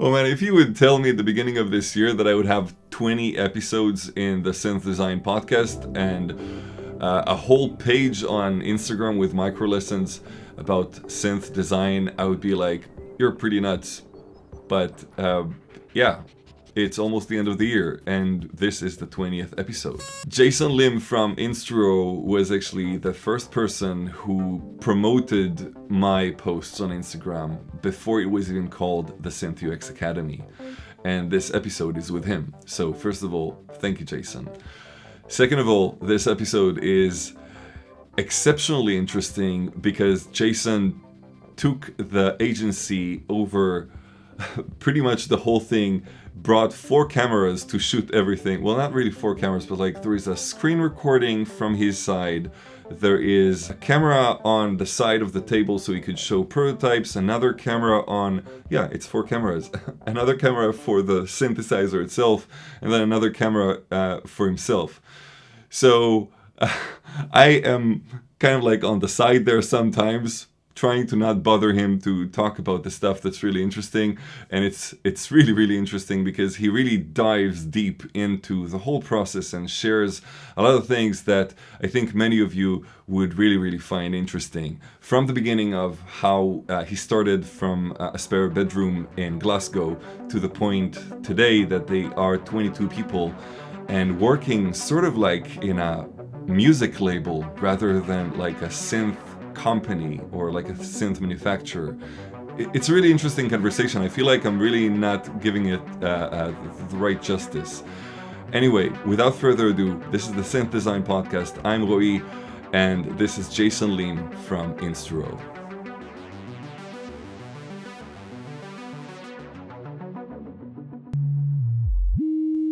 Oh man, if you would tell me at the beginning of this year that I would have 20 episodes in the Synth Design Podcast and a whole page on Instagram with micro lessons about synth design, I would be like, you're pretty nuts. But yeah, it's almost the end of the year, and this is the 20th episode. Jason Lim from Instruo was actually the first person who promoted my posts on Instagram before it was even called the Synth Academy. And this episode is with him. So first of all, thank you, Jason. Second of all, this episode is exceptionally interesting because Jason took the agency over pretty much the whole thing, brought 4 cameras to shoot everything. Well, not really 4 cameras, but like there is a screen recording from his side. There is a camera on the side of the table so he could show prototypes, another camera on, yeah, it's 4 cameras, another camera for the synthesizer itself, and then another camera for himself. So I am kind of like on the side there sometimes, trying to not bother him to talk about the stuff that's really interesting. And it's really, really interesting because he really dives deep into the whole process and shares a lot of things that I think many of you would really, really find interesting. From the beginning of how he started from a spare bedroom in Glasgow to the point today that they are 22 people and working sort of like in a music label rather than like a synth company or like a synth manufacturer. It's a really interesting conversation. I feel like I'm really not giving it the right justice. Anyway, without further ado, this is the Synth Design Podcast. I'm Roy, and this is Jason Lim from Instruo.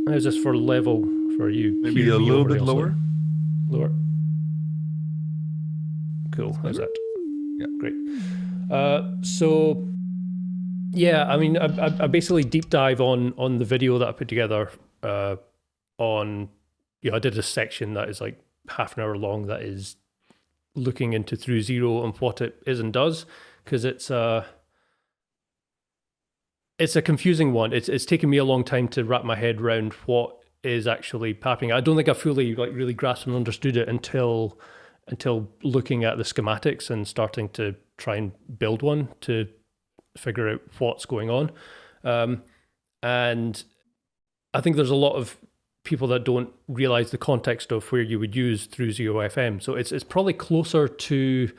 How's this for level for you? Maybe a little bit lower? Lower. Cool. How's that? Yeah. Great. So, yeah, I mean, I basically deep dive on the video that I put together on, I did a section that is like half an hour long that is looking into Through Zero and what it is and does, because it's a confusing one. It's taken me a long time to wrap my head around what is actually happening. I don't think I fully really grasped and understood it until looking at the schematics and starting to try and build one to figure out what's going on. And I think there's a lot of people that don't realize the context of where you would use Through Zero FM. So it's probably closer to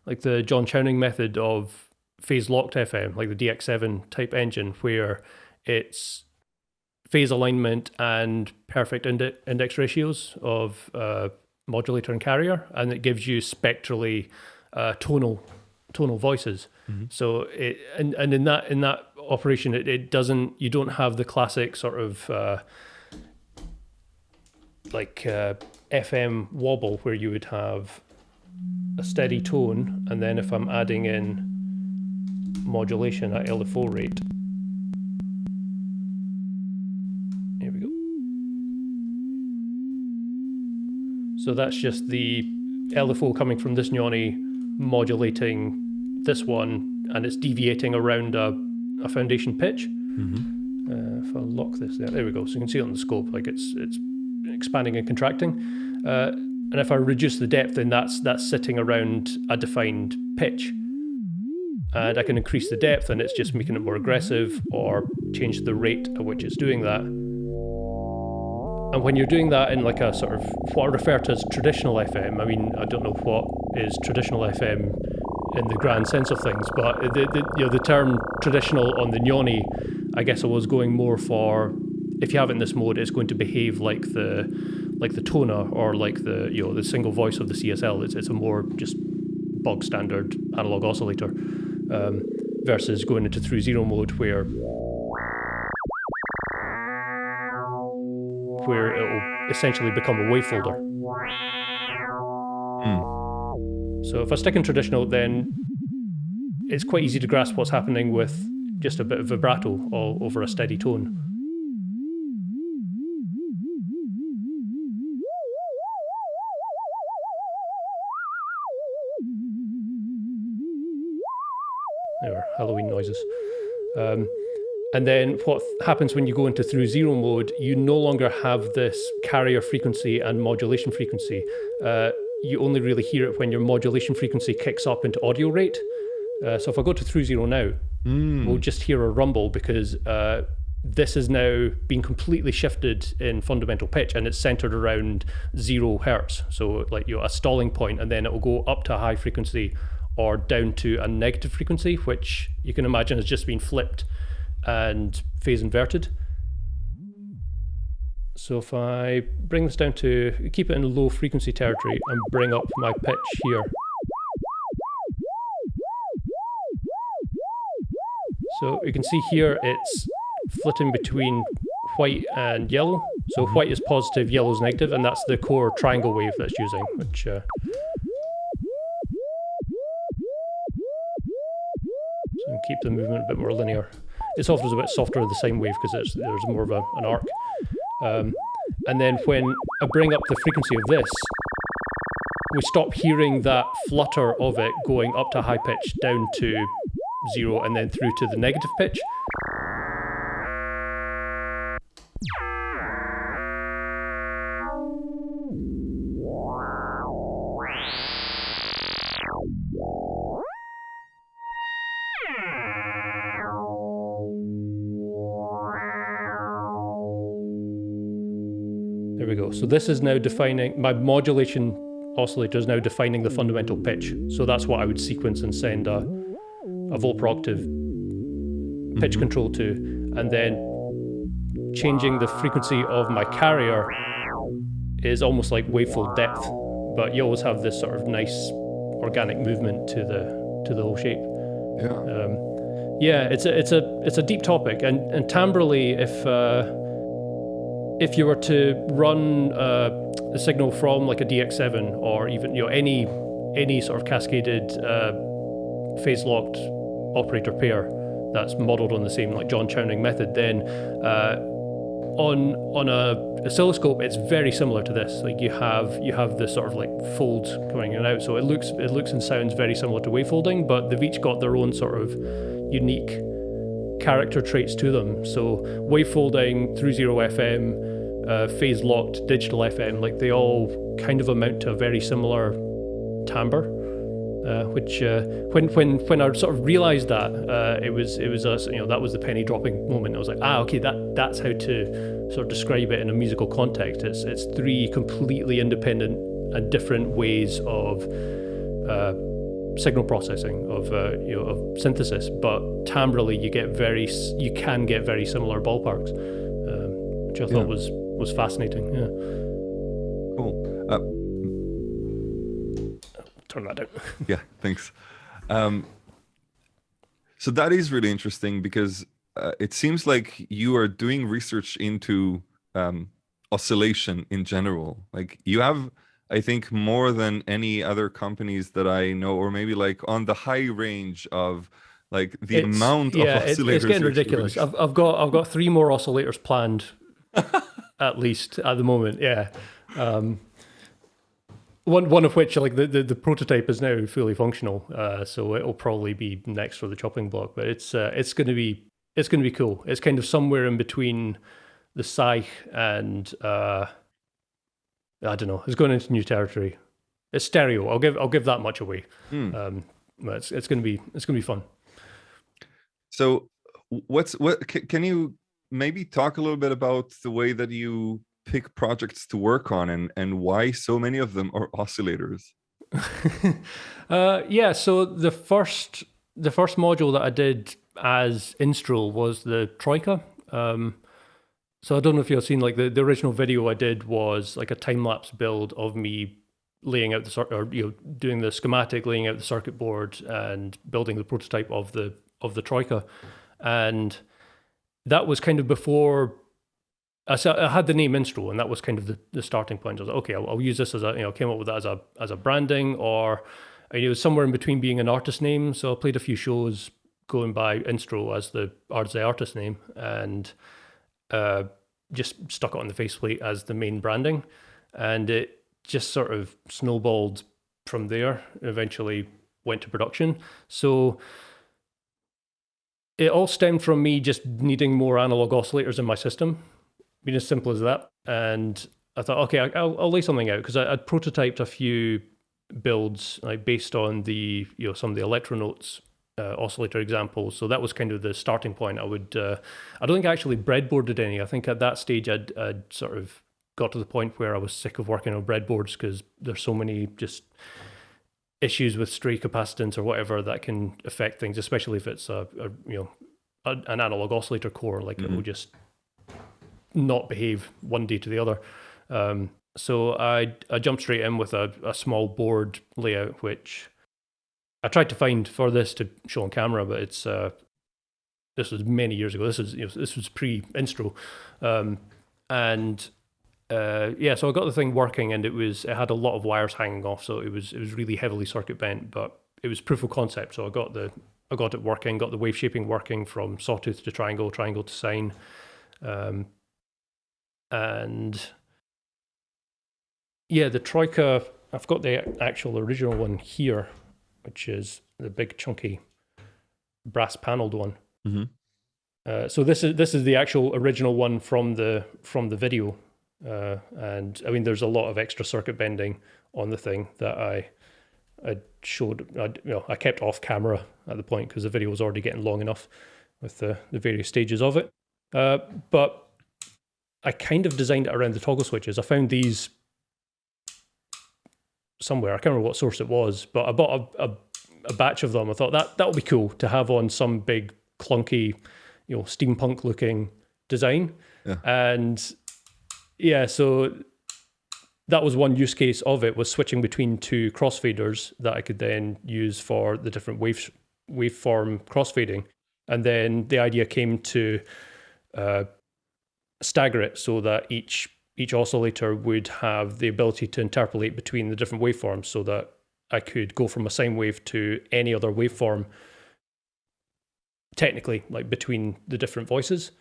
like the John Chowning method of phase locked FM, like the DX7 type engine, where it's phase alignment and perfect index ratios of modulator and carrier, and it gives you spectrally tonal voices. Mm-hmm. So in that operation, it doesn't, you don't have the classic sort of FM wobble where you would have a steady tone, and then if I'm adding in modulation at LFO rate, here we go. So that's just the LFO coming from this Nyani modulating this one, and it's deviating around a foundation pitch. Mm-hmm. If I lock this there we go. So you can see it on the scope, like it's expanding and contracting. And if I reduce the depth, then that's sitting around a defined pitch. And I can increase the depth, and it's just making it more aggressive, or change the rate at which it's doing that. And when you're doing that in like a sort of what I refer to as traditional FM, I mean, I don't know what is traditional FM in the grand sense of things, but the term traditional on the Nyani, I guess I was going more for, if you have it in this mode, it's going to behave like the Tona or like the single voice of the CSL. It's a more just bog standard analog oscillator, versus going into Through Zero mode where it will essentially become a wave folder. So if I stick in traditional, then it's quite easy to grasp what's happening with just a bit of vibrato all over a steady tone. There are Halloween noises. And then what happens when you go into through zero mode, you no longer have this carrier frequency and modulation frequency. You only really hear it when your modulation frequency kicks up into audio rate. So if I go to through zero now, we'll just hear a rumble because this is now being completely shifted in fundamental pitch, and it's centered around 0 hertz. So like a stalling point, and then it will go up to a high frequency or down to a negative frequency, which you can imagine has just been flipped and phase inverted. So if I bring this down to, keep it in low frequency territory and bring up my pitch here. So you can see here it's flitting between white and yellow. So white is positive, yellow is negative, and that's the core triangle wave that's using, which so keep the movement a bit more linear. It's often a bit softer with the sine wave because there's more of an arc. And then when I bring up the frequency of this, we stop hearing that flutter of it going up to high pitch, down to 0, and then through to the negative pitch. There we go. So this is now defining, my modulation oscillator is now defining the fundamental pitch. So that's what I would sequence and send a volt per octave pitch control to, and then changing the frequency of my carrier is almost like wavefold depth, but you always have this sort of nice organic movement to the whole shape. Yeah, it's a deep topic, and timbrally, if you were to run a signal from like a DX7 or even any sort of cascaded phase locked operator pair that's modeled on the same like John Chowning method, then on a oscilloscope it's very similar to this. Like you have this sort of like folds coming in and out, so it looks and sounds very similar to wavefolding, but they've each got their own sort of unique character traits to them. So wavefolding, through zero FM, phase locked digital FM, like they all kind of amount to a very similar timbre. Which when I sort of realised that, it was that was the penny dropping moment. I was like, okay, that's how to sort of describe it in a musical context. It's three completely independent and different ways of signal processing, of synthesis, but timbrally you can get very similar ballparks, which I thought was fascinating. Yeah. Cool. Turn that down. Yeah, thanks. So that is really interesting because it seems like you are doing research into oscillation in general. Like you have, I think, more than any other companies that I know, or maybe like on the high range of like the amount of oscillators. It's getting ridiculous. I've got 3 more oscillators planned, at least at the moment. Yeah. One of which, like the prototype, is now fully functional, so it'll probably be next for the chopping block. But it's going to be cool. It's kind of somewhere in between the Psyc and I don't know. It's going into new territory. It's stereo. I'll give that much away. But it's going to be fun. So can you maybe talk a little bit about the way that you pick projects to work on and why so many of them are oscillators? So the first module that I did as Instruo was the Troika. So I don't know if you've seen, like the original video I did was like a time-lapse build of me laying out doing the schematic, laying out the circuit board and building the prototype of the Troika. And that was kind of before I had the name Instruo, and that was kind of the starting point. I was like, okay, I'll use this as came up with that as a branding, or it was somewhere in between being an artist name. So I played a few shows going by Instruo as the artist name, and just stuck it on the faceplate as the main branding, and it just sort of snowballed from there. Eventually went to production. So It all stemmed from me just needing more analog oscillators in my system, being as simple as that. And I thought, okay, I'll lay something out, because I'd prototyped a few builds like based on the some of the Electronotes oscillator examples. So that was kind of the starting point. I don't think I actually breadboarded any. I think at that stage I'd sort of got to the point where I was sick of working on breadboards, because there's so many just issues with stray capacitance or whatever that can affect things, especially if it's an analog oscillator core. Like it will just not behave one day to the other. So I jumped straight in with a small board layout, which I tried to find for this to show on camera, but it's this was many years ago. This was pre-Instruo, so I got the thing working, and it had a lot of wires hanging off, so it was really heavily circuit bent, but it was proof of concept. So I got it working, got the wave shaping working from sawtooth to triangle, triangle to sine, and yeah, the Troika. I've got the actual original one here, which is the big chunky brass paneled one. Mm-hmm. So this is the actual original one from the video. And I mean, there's a lot of extra circuit bending on the thing that I showed. I kept off camera at the point because the video was already getting long enough with the various stages of it. But I kind of designed it around the toggle switches. I found these somewhere. I can't remember what source it was, but I bought a batch of them. I thought that would be cool to have on some big clunky, steampunk looking design. Yeah. And yeah, so that was one use case of it, was switching between two crossfaders that I could then use for the different waveform crossfading. And then the idea came to stagger it so that each oscillator would have the ability to interpolate between the different waveforms, so that I could go from a sine wave to any other waveform, technically, like between the different voices.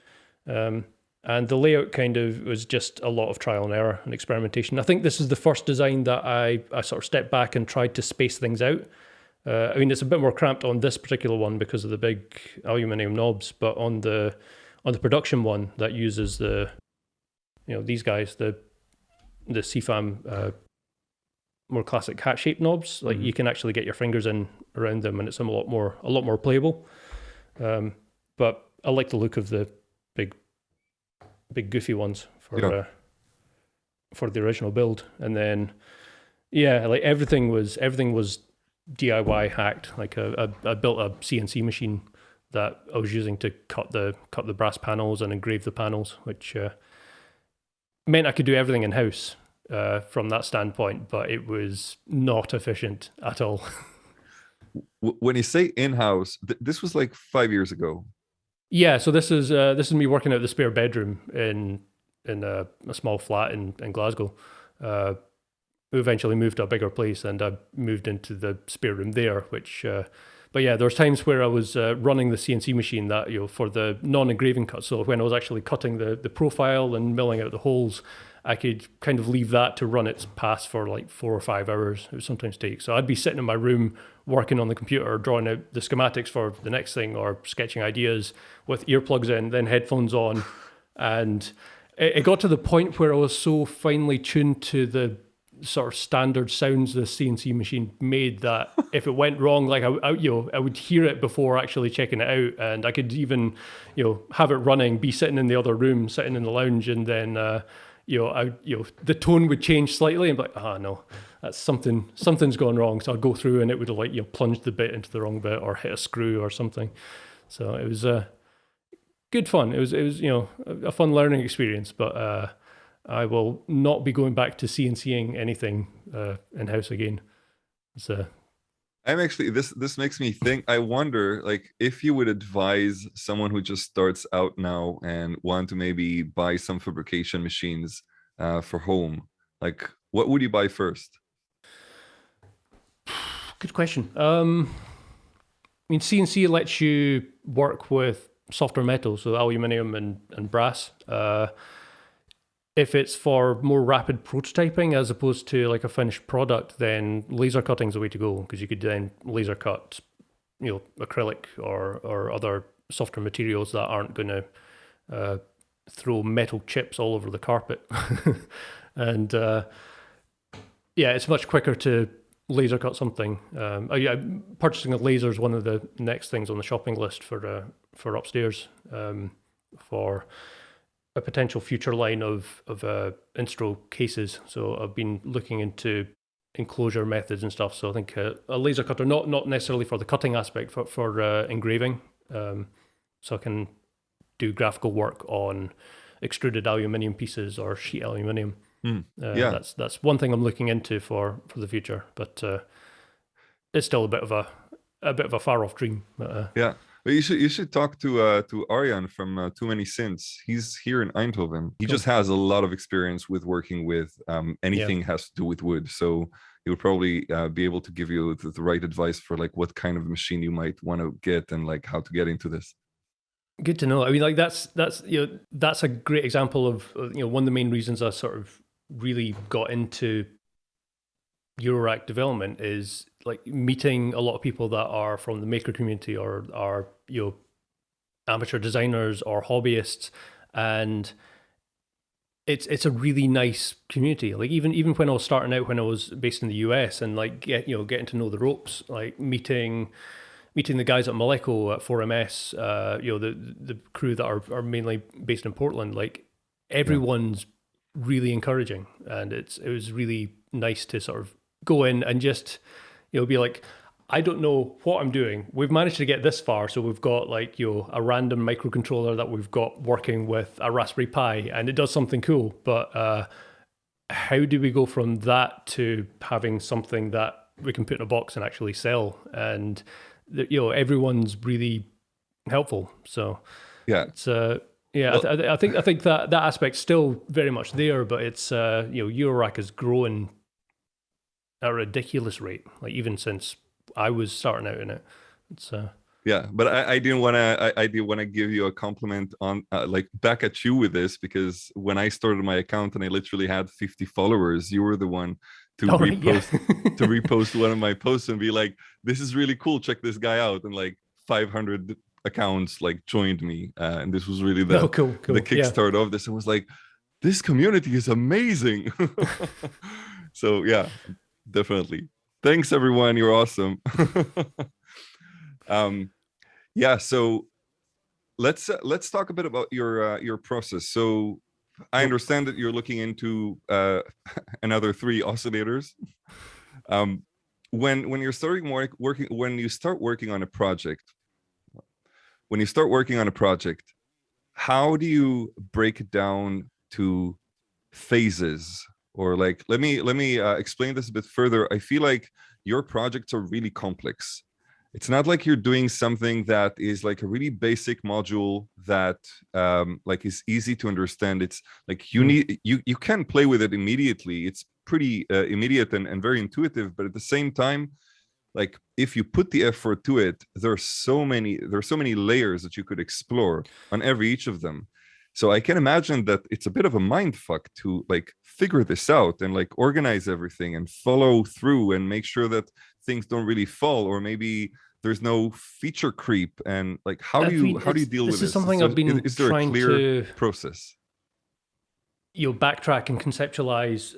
And the layout kind of was just a lot of trial and error and experimentation. I think this is the first design that I sort of stepped back and tried to space things out. I mean, it's a bit more cramped on this particular one because of the big aluminium knobs, but on the production one that uses these guys, the CFAM more classic hat-shaped knobs, like you can actually get your fingers in around them, and it's a lot more playable. But I like the look of the big goofy ones for the original build. And then like everything was DIY hacked. Like I built a CNC machine that I was using to cut the brass panels and engrave the panels, which meant I could do everything in house from that standpoint, but it was not efficient at all. When you say in-house, this was like 5 years ago. Yeah, so this is me working out the spare bedroom in a small flat in Glasgow. We eventually moved to a bigger place, and I moved into the spare room there. Which, but yeah, there was times where I was running the CNC machine that for the non-engraving cut. So when I was actually cutting the profile and milling out the holes, I could kind of leave that to run its pass for like 4 or 5 hours. It would sometimes take. So I'd be sitting in my room working on the computer, drawing out the schematics for the next thing, or sketching ideas with earplugs in, then headphones on. And it got to the point where I was so finely tuned to the sort of standard sounds the CNC machine made that if it went wrong, like I would hear it before actually checking it out. And I could even, have it running, be sitting in the other room, sitting in the lounge, and then, the tone would change slightly, and be like, no, that's something's gone wrong. So I'd go through, and it would like plunge the bit into the wrong bit or hit a screw or something. So it was good fun. It was a fun learning experience. But I will not be going back to CNCing anything in house again. I'm actually this makes me think. I wonder, like, if you would advise someone who just starts out now and want to maybe buy some fabrication machines for home, like, what would you buy first? Good question. I mean, CNC lets you work with softer metals, so aluminium and brass. If it's for more rapid prototyping as opposed to like a finished product, then laser cutting's the way to go, because you could then laser cut, acrylic or other softer materials that aren't going to throw metal chips all over the carpet. And yeah, it's much quicker to laser cut something. Purchasing a laser is one of the next things on the shopping list for upstairs, for a potential future line of Instruo cases. So I've been looking into enclosure methods and stuff. So I think a laser cutter, not necessarily for the cutting aspect, for engraving. So I can do graphical work on extruded aluminium pieces or sheet aluminium. Yeah, that's one thing I'm looking into for the future, but it's still a bit of a far off dream. yeah. But you should talk to Arjan from Too Many Synths. He's here in Eindhoven. He just has a lot of experience with working with anything has to do with wood. So he would probably be able to give you the right advice for like what kind of machine you might want to get and like how to get into this. Good to know. I mean, like that's a great example of one of the main reasons I sort of really got into Eurorack development is like meeting a lot of people that are from the maker community or are amateur designers or hobbyists, and it's a really nice community. Like even when I was starting out, when I was based in the US, and like getting to know the ropes, like meeting the guys at Moleko at 4MS, the crew that are mainly based in Portland, like everyone's really encouraging, and it was really nice to sort of go in and just be like, I don't know what I'm doing. We've managed to get this far, so we've got like a random microcontroller that we've got working with a Raspberry Pi, and it does something cool. But how do we go from that to having something that we can put in a box and actually sell? And everyone's really helpful. So yeah, it's I think that aspect's still very much there, but it's Eurorack has grown at a ridiculous rate. Like even since I was starting out in it, it's yeah. But I did want to give you a compliment on like back at you with this, because when I started my account and I literally had 50 followers, you were the one to repost one of my posts and be like, this is really cool, check this guy out, and like 500 accounts like joined me, and this was really the kickstart of this, and was like, this community is amazing. So yeah, definitely, thanks everyone, you're awesome. Yeah, so let's talk a bit about your process. So I understand that you're looking into another 3 oscillators. When you're starting working, when you start working on a project, how do you break it down to phases? Or like, let me explain this a bit further. I feel like your projects are really complex. It's not like you're doing something that is like a really basic module that like is easy to understand. It's like you can play with it immediately. It's pretty immediate and very intuitive, but at the same time, like if you put the effort to it, there's so many layers that you could explore on each of them. So I can imagine that it's a bit of a mind fuck to like figure this out and like organize everything and follow through and make sure that things don't really fall, or maybe there's no feature creep. And like, how do you deal with this? This is something I've been trying to process. Backtrack and conceptualize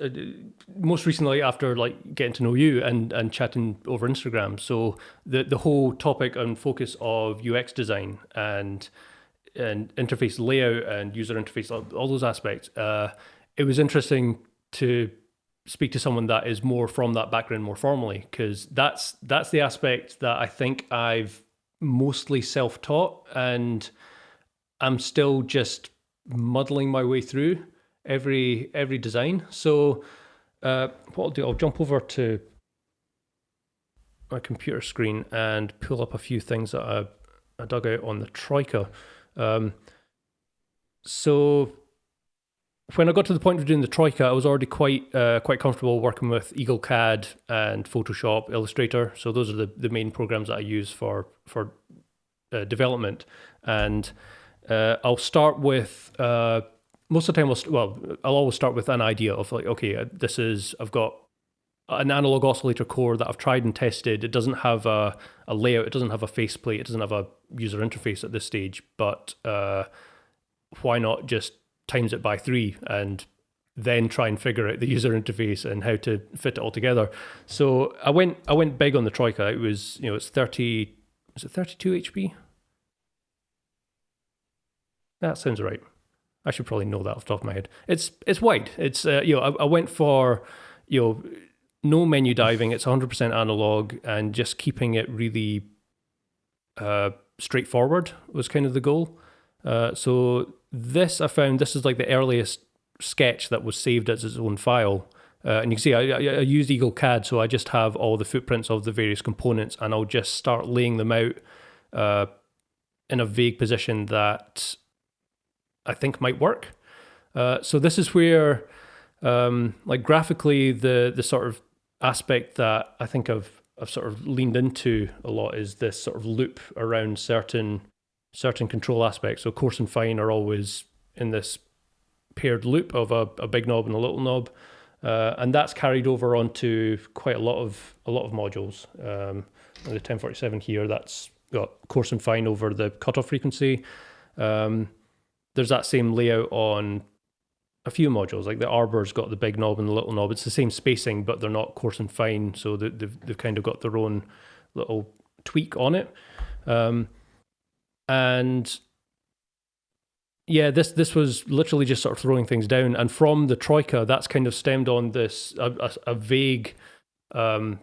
most recently after like getting to know you and chatting over Instagram. So the whole topic and focus of UX design and interface layout and user interface, all those aspects. It was interesting to speak to someone that is more from that background more formally, because that's the aspect that I think I've mostly self-taught, and I'm still just muddling my way through every design. So what I'll do, I'll jump over to my computer screen and pull up a few things that I dug out on the Troika. So when I got to the point of doing the Troika, I was already quite comfortable working with EagleCAD and Photoshop, Illustrator. So those are the main programs that I use for development. And I'll start with most of the time. I'll always start with an idea of like, okay, I've got an analog oscillator core that I've tried and tested. It doesn't have a layout, it doesn't have a faceplate, it doesn't have a user interface at this stage, but why not just times it by 3 and then try and figure out the user interface and how to fit it all together. So I went big on the Troika. It was, it's 32 HP? That sounds right. I should probably know that off the top of my head. It's wide. It's I went for no menu diving. It's 100% analog, and just keeping it really straightforward was kind of the goal. So this, I found, this is like the earliest sketch that was saved as its own file. And you can see I used Eagle CAD, so I just have all the footprints of the various components, and I'll just start laying them out in a vague position that I think might work. So this is where, like graphically, the sort of aspect that I think I've sort of leaned into a lot is this sort of loop around certain control aspects. So coarse and fine are always in this paired loop of a big knob and a little knob, and that's carried over onto quite a lot of modules. The 1047 here, that's got coarse and fine over the cutoff frequency. There's that same layout on a few modules, like the Arbor's got the big knob and the little knob. It's the same spacing, but they're not coarse and fine, so they've kind of got their own little tweak on it. And yeah, this was literally just sort of throwing things down. And from the Troika, that's kind of stemmed on this a vague, a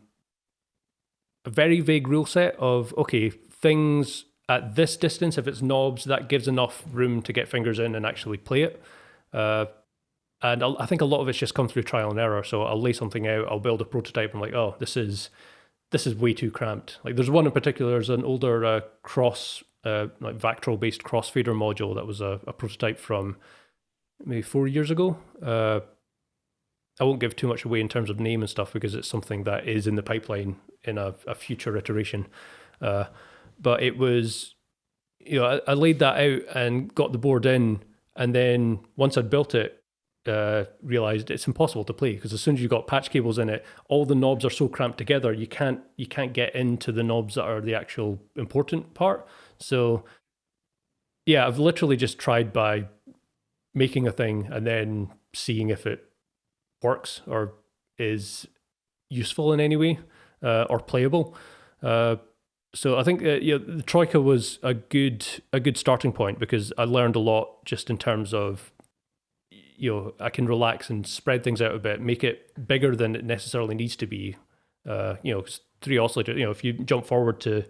very vague rule set of, okay, things at this distance, if it's knobs, that gives enough room to get fingers in and actually play it. And I think a lot of it's just come through trial and error. So I'll lay something out, I'll build a prototype, and I'm like, oh, this is way too cramped. Like there's one in particular, there's an older like Vactral based crossfader module that was a prototype from maybe 4 years ago. I won't give too much away in terms of name and stuff because it's something that is in the pipeline in a future iteration. But it was, I laid that out and got the board in, and then once I'd built it, realized it's impossible to play because as soon as you've got patch cables in it, all the knobs are so cramped together, you can't get into the knobs that are the actual important part. So yeah, I've literally just tried by making a thing and then seeing if it works or is useful in any way or playable. So I think the Troika was a good starting point because I learned a lot just in terms of I can relax and spread things out a bit, make it bigger than it necessarily needs to be. 3 oscillators. If you jump forward to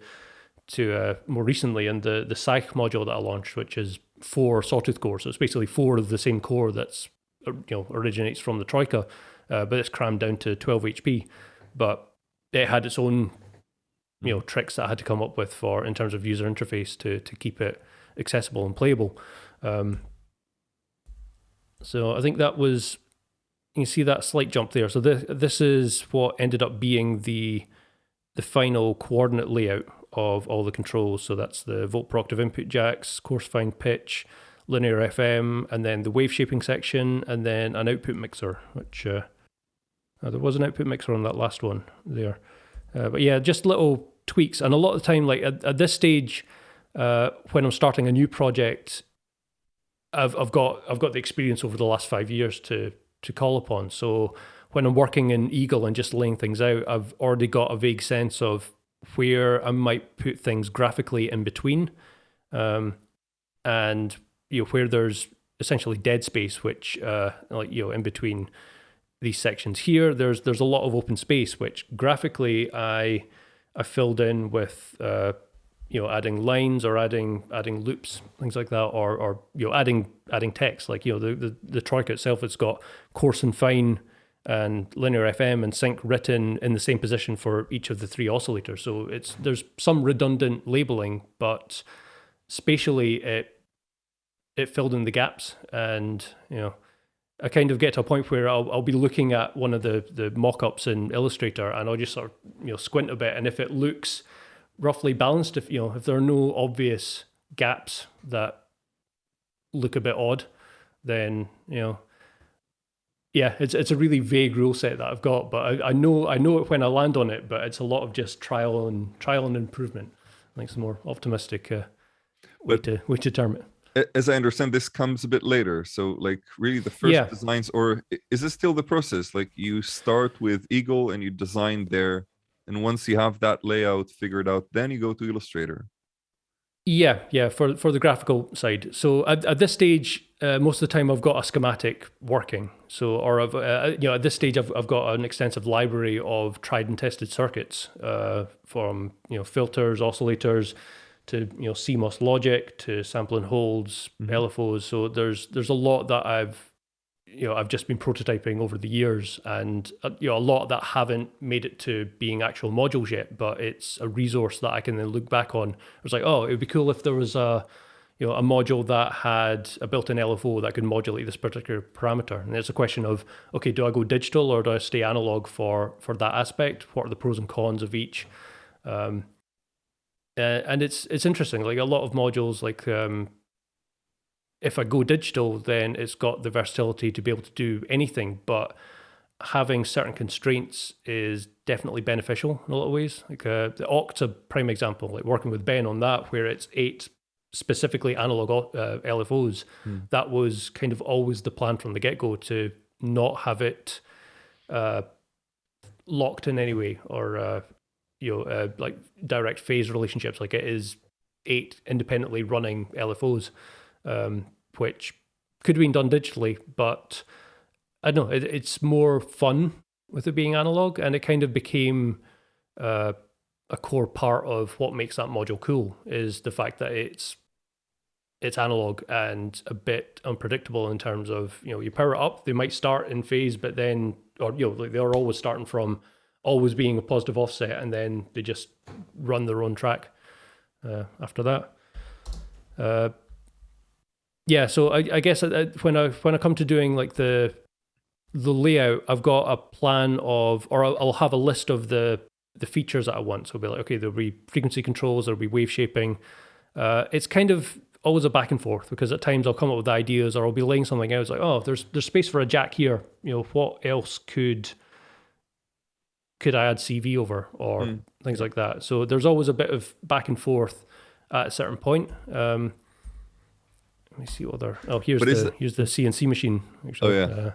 more recently in the Psyc module that I launched, which is 4 sawtooth cores, so it's basically 4 of the same core that's originates from the Troika, but it's crammed down to 12 HP. But it had its own tricks that I had to come up with in terms of user interface to keep it accessible and playable. So I think that was, you can see that slight jump there. So this is what ended up being the final coordinate layout of all the controls. So that's the volt per octave input jacks, coarse fine pitch, linear FM, and then the wave shaping section, and then an output mixer, which there was an output mixer on that last one there. But yeah, just little tweaks. And a lot of the time, like at this stage, when I'm starting a new project, I've got the experience over the last 5 years to call upon. So when I'm working in Eagle and just laying things out, I've already got a vague sense of where I might put things graphically in between, and where there's essentially dead space, which in between these sections here, there's a lot of open space, which graphically I filled in with adding lines or adding loops, things like that, or adding text. Like the Troika itself, it's got coarse and fine and linear FM and sync written in the same position for each of the 3 oscillators. So there's some redundant labeling, but spatially it filled in the gaps. And I kind of get to a point where I'll be looking at one of the mock-ups in Illustrator, and I'll just sort of squint a bit, and if it looks roughly balanced, if there are no obvious gaps that look a bit odd, then Yeah, it's a really vague rule set that I've got, but I know it when I land on it. But it's a lot of just trial and improvement. I think it's a more optimistic way to term it. As I understand, this comes a bit later. So, like, really, the first designs, or is it still the process? Like, you start with Eagle and you design there, and once you have that layout figured out, then you go to Illustrator. Yeah, for the graphical side. So at this stage, most of the time I've got a schematic working. So, or I've at this stage I've got an extensive library of tried and tested circuits, from filters, oscillators, to CMOS logic, to sample and holds, LFOs. So there's a lot that I've just been prototyping over the years, and a lot that haven't made it to being actual modules yet, but it's a resource that I can then look back on. It's like, oh, it would be cool if there was a module that had a built-in LFO that could modulate this particular parameter. And it's a question of, okay, do I go digital or do I stay analog for that aspect? What are the pros and cons of each? And it's interesting. Like a lot of modules, like if I go digital, then it's got the versatility to be able to do anything, but having certain constraints is definitely beneficial in a lot of ways. Like the Oct's a prime example, like working with Ben on that, where it's 8 specifically analog LFOs. That was kind of always the plan from the get-go, to not have it locked in any way, or like direct phase relationships. Like it is 8 independently running LFOs. Which could have been done digitally, but I don't know, it's more fun with it being analog, and it kind of became a core part of what makes that module cool, is the fact that it's analog and a bit unpredictable in terms of, you power it up, they might start in phase, but then, or like they're always starting from always being a positive offset, and then they just run their own track after that. Yeah, so I guess when I come to doing like the layout, I've got a plan of, or I'll have a list of the features that I want. So I'll be like, okay, there'll be frequency controls, there'll be wave shaping. It's kind of always a back and forth, because at times I'll come up with ideas, or I'll be laying something out. It's like, oh, there's space for a jack here. What else could I add CV over, or things like that. So there's always a bit of back and forth at a certain point. Let me see what other. Oh, here's the CNC machine. Actually. Oh yeah.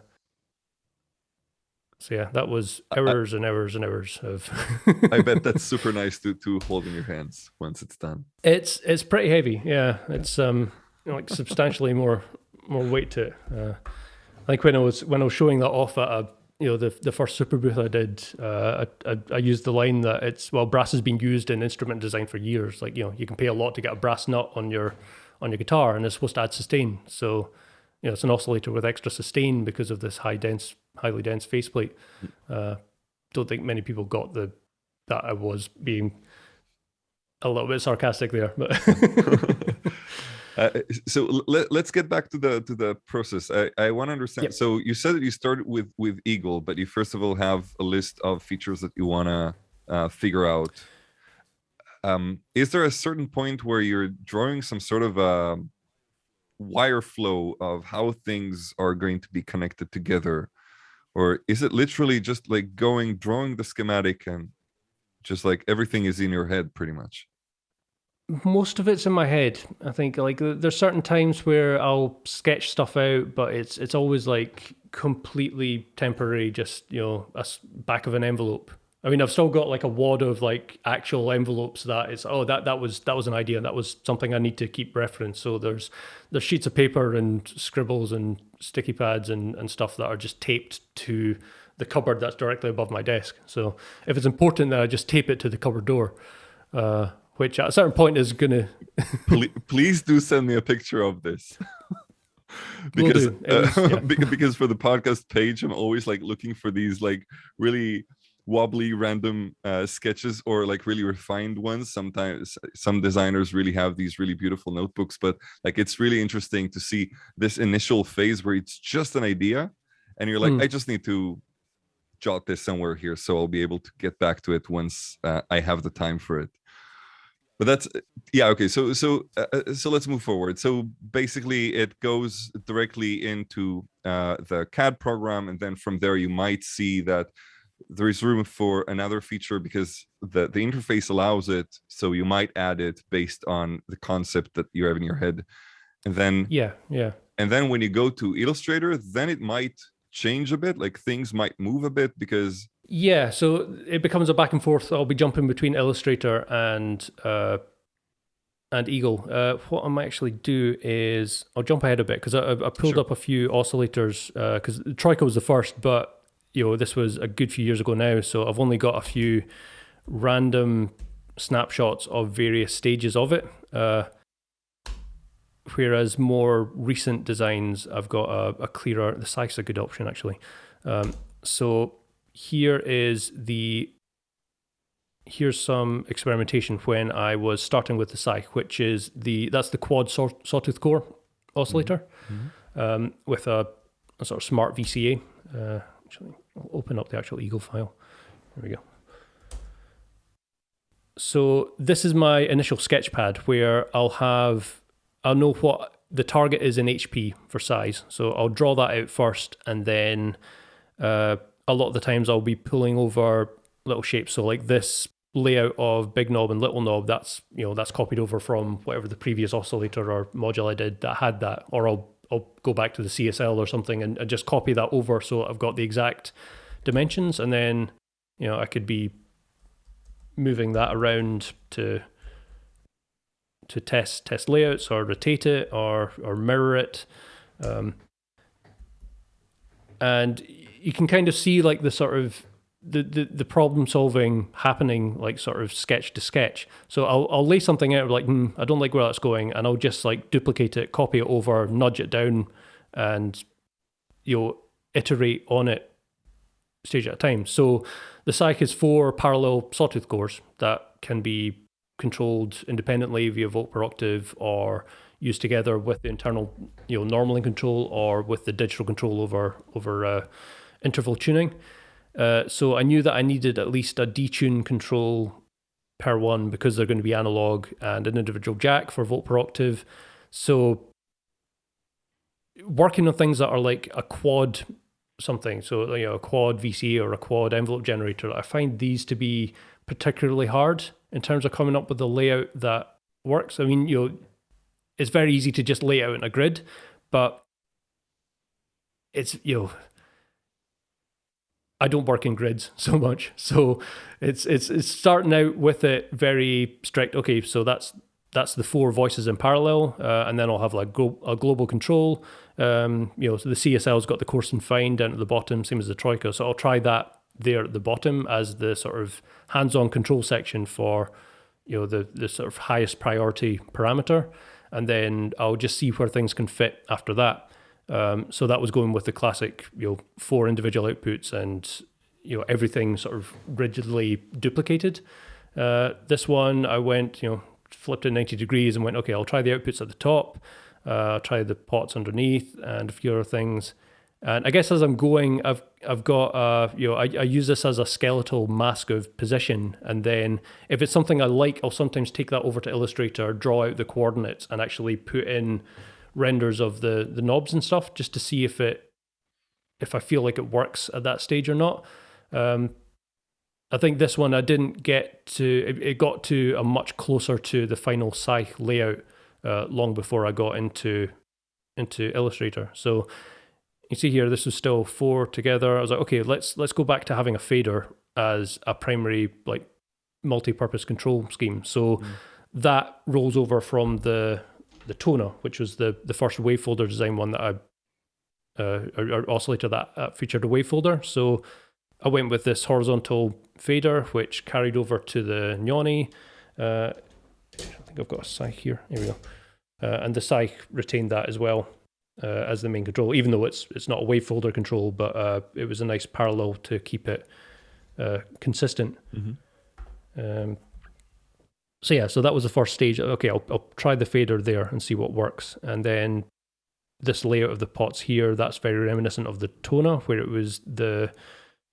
So yeah, that was hours and hours and hours of. I bet that's super nice to hold in your hands once it's done. It's pretty heavy. Yeah, it's like substantially more weight to it. I think when I was showing that off at the first super booth I did, I used the line that brass has been used in instrument design for years. Like you can pay a lot to get a brass nut on your guitar, and it's supposed to add sustain. So, it's an oscillator with extra sustain because of this highly dense faceplate. Don't think many people got that I was being a little bit sarcastic there, but. So let's get back to the process. I want to understand. Yep. So you said that you started with Eagle, but you first of all have a list of features that you want to figure out. Is there a certain point where you're drawing some sort of wire flow of how things are going to be connected together, or is it literally just like drawing the schematic, and just like everything is in your head pretty much? Most of it's in my head. I think like there's certain times where I'll sketch stuff out, but it's always like completely temporary, just a back of an envelope. I mean, I've still got like a wad of like actual envelopes that is, that was an idea. That was something I need to keep reference. So there's sheets of paper and scribbles and sticky pads and stuff that are just taped to the cupboard that's directly above my desk. So if it's important, then I just tape it to the cupboard door, which at a certain point is gonna. Please do send me a picture of this. Because because for the podcast page, I'm always like looking for these like really wobbly random sketches, or like really refined ones. Sometimes some designers really have these really beautiful notebooks, but like it's really interesting to see this initial phase where it's just an idea and you're like, I just need to jot this somewhere here, so I'll be able to get back to it once I have the time for it. But that's okay. So let's move forward. So basically, it goes directly into the CAD program, and then from there you might see that there is room for another feature because the interface allows it. So you might add it based on the concept that you have in your head, and then and then when you go to Illustrator, then it might change a bit. Like things might move a bit because. Yeah, so it becomes a back and forth. I'll be jumping between Illustrator and Eagle. What I might actually do is I'll jump ahead a bit because I pulled up a few oscillators because Troika was the first, but this was a good few years ago now. So I've only got a few random snapshots of various stages of it. Whereas more recent designs, I've got a clearer. The Psyc's a good option actually. So here's some experimentation when I was starting with the Psyc, which is that's the quad sawtooth core oscillator with a sort of smart VCA. Actually, I'll open up the actual Eagle file. There we go. So this is my initial sketch pad where I'll know what the target is in HP for size. So I'll draw that out first, and then a lot of the times I'll be pulling over little shapes. So like this layout of big knob and little knob, that's copied over from whatever the previous oscillator or module I did that had that, or I'll go back to the CSL or something and just copy that over so I've got the exact dimensions, and then I could be moving that around to test layouts or rotate it or mirror it, and you can kind of see like the sort of the problem solving happening like sort of sketch to sketch. So I'll lay something out like I don't like where that's going, and I'll just like duplicate it, copy it over, nudge it down, and iterate on it stage at a time. So the Psyc is 4 parallel sawtooth cores that can be controlled independently via volt per octave, or used together with the internal normaling control, or with the digital control over interval tuning. So I knew that I needed at least a detune control per one because they're going to be analog, and an individual jack for volt per octave. So working on things that are like a quad something, so a quad VC or a quad envelope generator, I find these to be particularly hard in terms of coming up with a layout that works. I mean, it's very easy to just lay out in a grid, but it's, I don't work in grids so much. So it's starting out with it very strict. Okay, so that's the 4 voices in parallel, and then I'll have like a global control. So the CSL's got the coarse and fine down at the bottom, same as the Troika. So I'll try that there at the bottom as the sort of hands-on control section for the sort of highest priority parameter, and then I'll just see where things can fit after that. So that was going with the classic 4 individual outputs and everything sort of rigidly duplicated. This one I went flipped it 90 degrees and went, okay, I'll try the outputs at the top, try the pots underneath and a few other things. And I guess as I'm going, I've got I use this as a skeletal mask of position, and then if it's something I like, I'll sometimes take that over to Illustrator, draw out the coordinates, and actually put in renders of the knobs and stuff just to see if I feel like it works at that stage or not. I think this one I didn't get to. It got to a much closer to the final Psyc layout long before I got into Illustrator. So you see here, this was still 4 together. I was like, okay, let's go back to having a fader as a primary like multi-purpose control scheme. So that rolls over from the toner, which was the first wavefolder design one that or oscillator that featured a wavefolder. So I went with this horizontal fader, which carried over to the Nyani. I think I've got a Psyc here. Here we go. And the Psyc retained that as well as the main control, even though it's not a wavefolder control, but it was a nice parallel to keep it consistent. So that was the first stage. Okay, I'll try the fader there and see what works. And then this layout of the pots here, that's very reminiscent of the toner, where it was the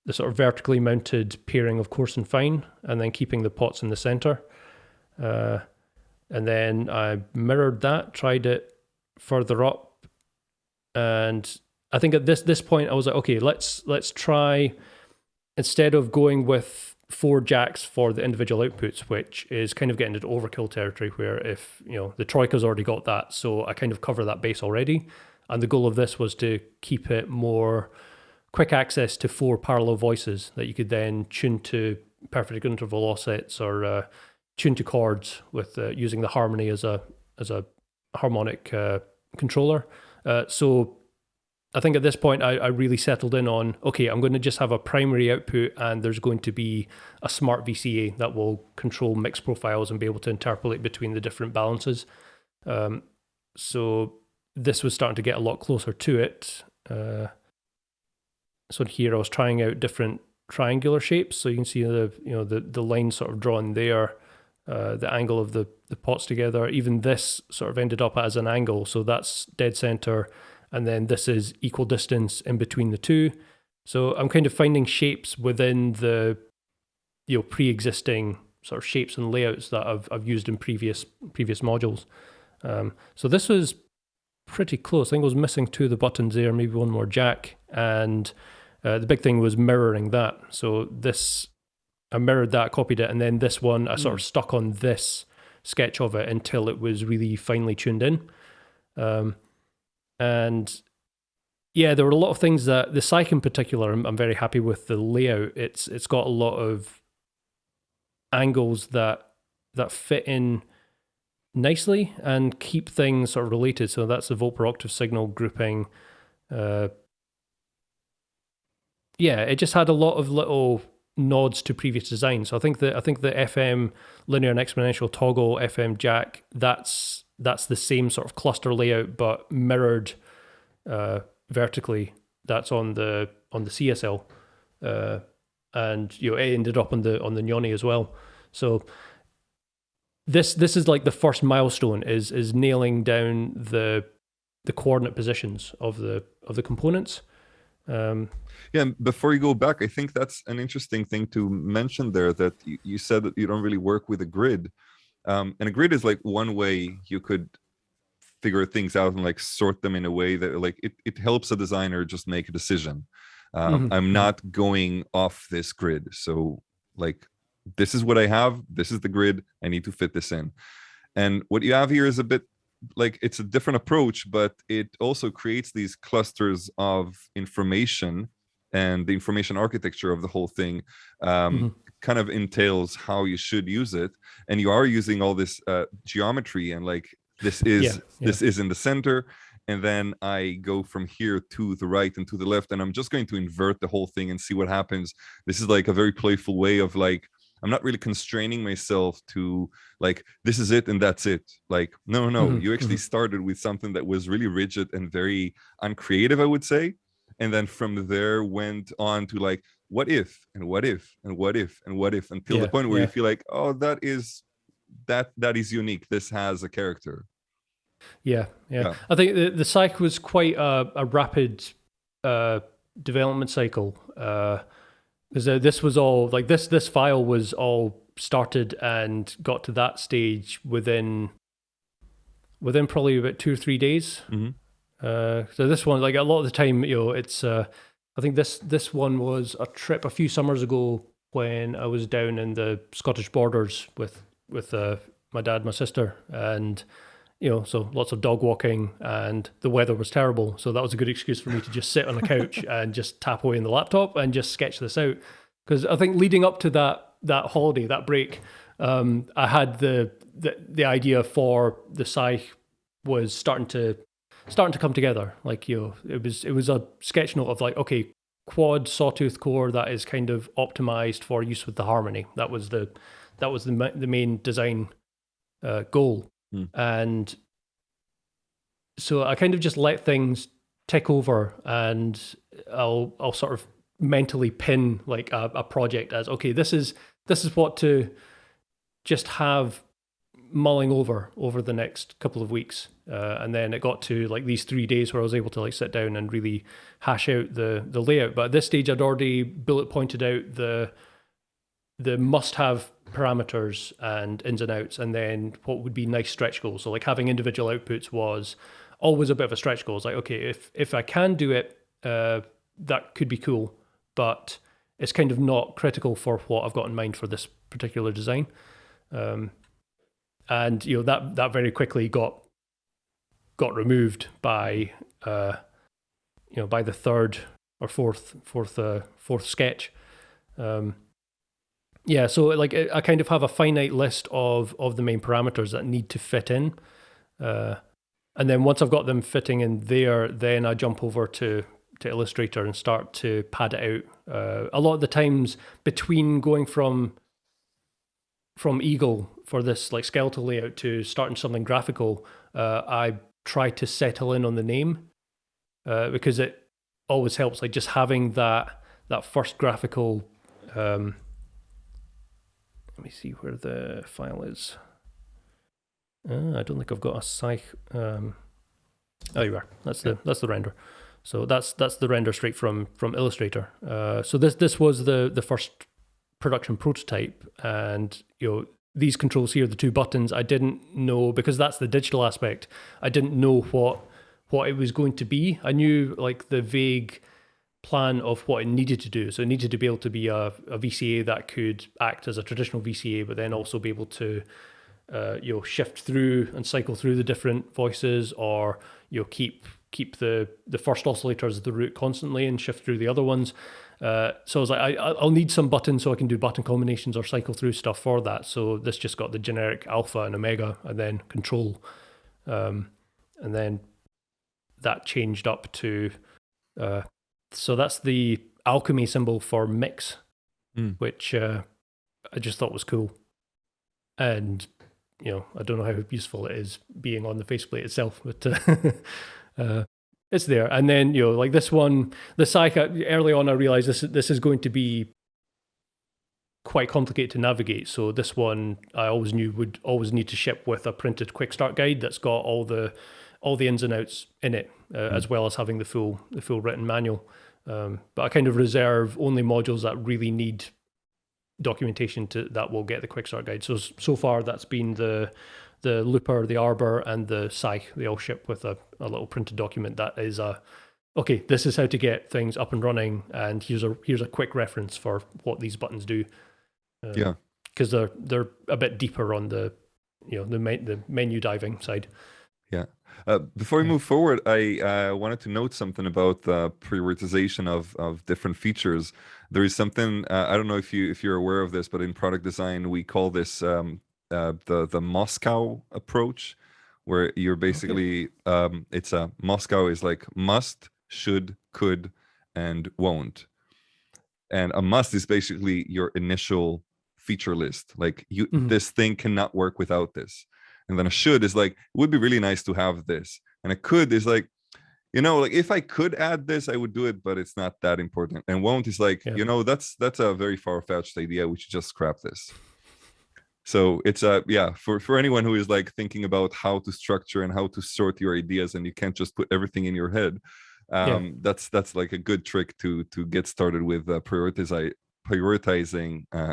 sort of vertically mounted pairing of coarse and fine, and then keeping the pots in the center. And then I mirrored that, tried it further up, and I think at this point I was like, okay, let's try, instead of going with 4 jacks for the individual outputs, which is kind of getting into overkill territory, where if the Troika's already got that, so I kind of cover that base already. And the goal of this was to keep it more quick access to 4 parallel voices that you could then tune to perfect interval offsets or tune to chords with using the harmony as a harmonic controller. So I think at this point I really settled in on, okay, I'm going to just have a primary output, and there's going to be a smart VCA that will control mix profiles and be able to interpolate between the different balances. So this was starting to get a lot closer to it. So here I was trying out different triangular shapes. So you can see the line sort of drawn there, the angle of the pots together. Even this sort of ended up as an angle. So that's dead center. And then this is equal distance in between the two. So I'm kind of finding shapes within the pre-existing sort of shapes and layouts that I've used in previous modules. So this was pretty close. I think I was missing 2 of the buttons there, maybe 1 more jack. And the big thing was mirroring that. So this, I mirrored that, copied it, and then this one I sort of stuck on this sketch of it until it was really finely tuned in. And yeah, there were a lot of things that the Psyc in particular, I'm very happy with the layout. It's got a lot of angles that fit in nicely and keep things sort of related. So that's the volt per octave signal grouping. Yeah, it just had a lot of little nods to previous designs. So I think the FM linear and exponential toggle FM jack, that's the same sort of cluster layout but mirrored vertically. That's on the CSL, and it ended up on the Nyani as well. So this is like the first milestone is nailing down the coordinate positions of the components. Yeah, before you go back, I think that's an interesting thing to mention there, that you said that you don't really work with a grid. And a grid is like one way you could figure things out and like sort them in a way that like it helps a designer just make a decision. I'm not going off this grid. So like, this is what I have. This is the grid. I need to fit this in. And what you have here is a bit like, it's a different approach, but it also creates these clusters of information, and the information architecture of the whole thing kind of entails how you should use it. And you are using all this geometry, and like this is in the center, and then I go from here to the right and to the left, and I'm just going to invert the whole thing and see what happens. This is like a very playful way of like, I'm not really constraining myself to like, this is it and that's it. Like, no, you actually started with something that was really rigid and very uncreative, I would say. And then from there went on to like, what if, and what if, and what if, and what if, until the point where you feel like, oh, that is unique. This has a character. Yeah. I think the Psyc was quite a rapid development cycle. Because this was all like this file was all started and got to that stage within probably about 2 or 3 days. So this one, like a lot of the time, it's I think this one was a trip a few summers ago when I was down in the Scottish borders with my dad, my sister, and so lots of dog walking, and the weather was terrible. So that was a good excuse for me to just sit on a couch and just tap away in the laptop and just sketch this out. Because I think leading up to that holiday, that break, I had the idea for the Psy was starting to come together. Like, it was a sketch note of like, okay, quad sawtooth core that is kind of optimized for use with the harmony. That was the main design goal. And so I kind of just let things tick over, and I'll sort of mentally pin like a project as, okay, this is what to just have mulling over the next couple of weeks. And then it got to like these 3 days where I was able to like sit down and really hash out the layout. But at this stage, I'd already bullet pointed out the the must-have parameters and ins and outs, and then what would be nice stretch goals. So like having individual outputs was always a bit of a stretch goal. It's like, okay, if I can do it, that could be cool, but it's kind of not critical for what I've got in mind for this particular design. And that very quickly got removed by by the third or fourth sketch. So like I kind of have a finite list of the main parameters that need to fit in, and then once I've got them fitting in there, then I jump over to Illustrator and start to pad it out. A lot of the times between going from Eagle for this like skeletal layout to starting something graphical, I try to settle in on the name, because it always helps, like just having that first graphical. Let me see where the file is. I don't think I've got a Psyc. Oh, you are. That's the render. So that's the render straight from Illustrator. So this was the first production prototype, and these controls here, the two buttons, I didn't know, because that's the digital aspect. I didn't know what it was going to be. I knew like the vague plan of what it needed to do. So it needed to be able to be a VCA that could act as a traditional VCA, but then also be able to shift through and cycle through the different voices, or keep the first oscillator as the root constantly and shift through the other ones. So I was like, I'll need some buttons so I can do button combinations or cycle through stuff for that. So this just got the generic alpha and omega, and then control, and then that changed up to so that's the alchemy symbol for mix, which I just thought was cool. And I don't know how useful it is being on the faceplate itself, but it's there. And then like this one, the Psyc, early on I realized this is going to be quite complicated to navigate. So this one I always knew would always need to ship with a printed quick start guide that's got all the ins and outs in it, as well as having the full written manual. But I kind of reserve only modules that really need documentation that will get the quick start guide. So far that's been the looper, the arbor, and the Psyc. They all ship with a little printed document that is okay, this is how to get things up and running, and here's a quick reference for what these buttons do. Because they're a bit deeper on the the menu diving side. Yeah. Before we move forward, I wanted to note something about the prioritization of different features. There is something, I don't know if you're aware of this, but in product design we call this the Moscow approach, where you're basically it's a Moscow is like must, should, could, and won't. And a must is basically your initial feature list, like this thing cannot work without this. And then a should is like, it would be really nice to have this. And a could is like, like if I could add this, I would do it, but it's not that important. And won't is like, that's a very far-fetched idea. We should just scrap this. So it's for anyone who is like thinking about how to structure and how to sort your ideas, and you can't just put everything in your head. That's like a good trick to get started with prioritizing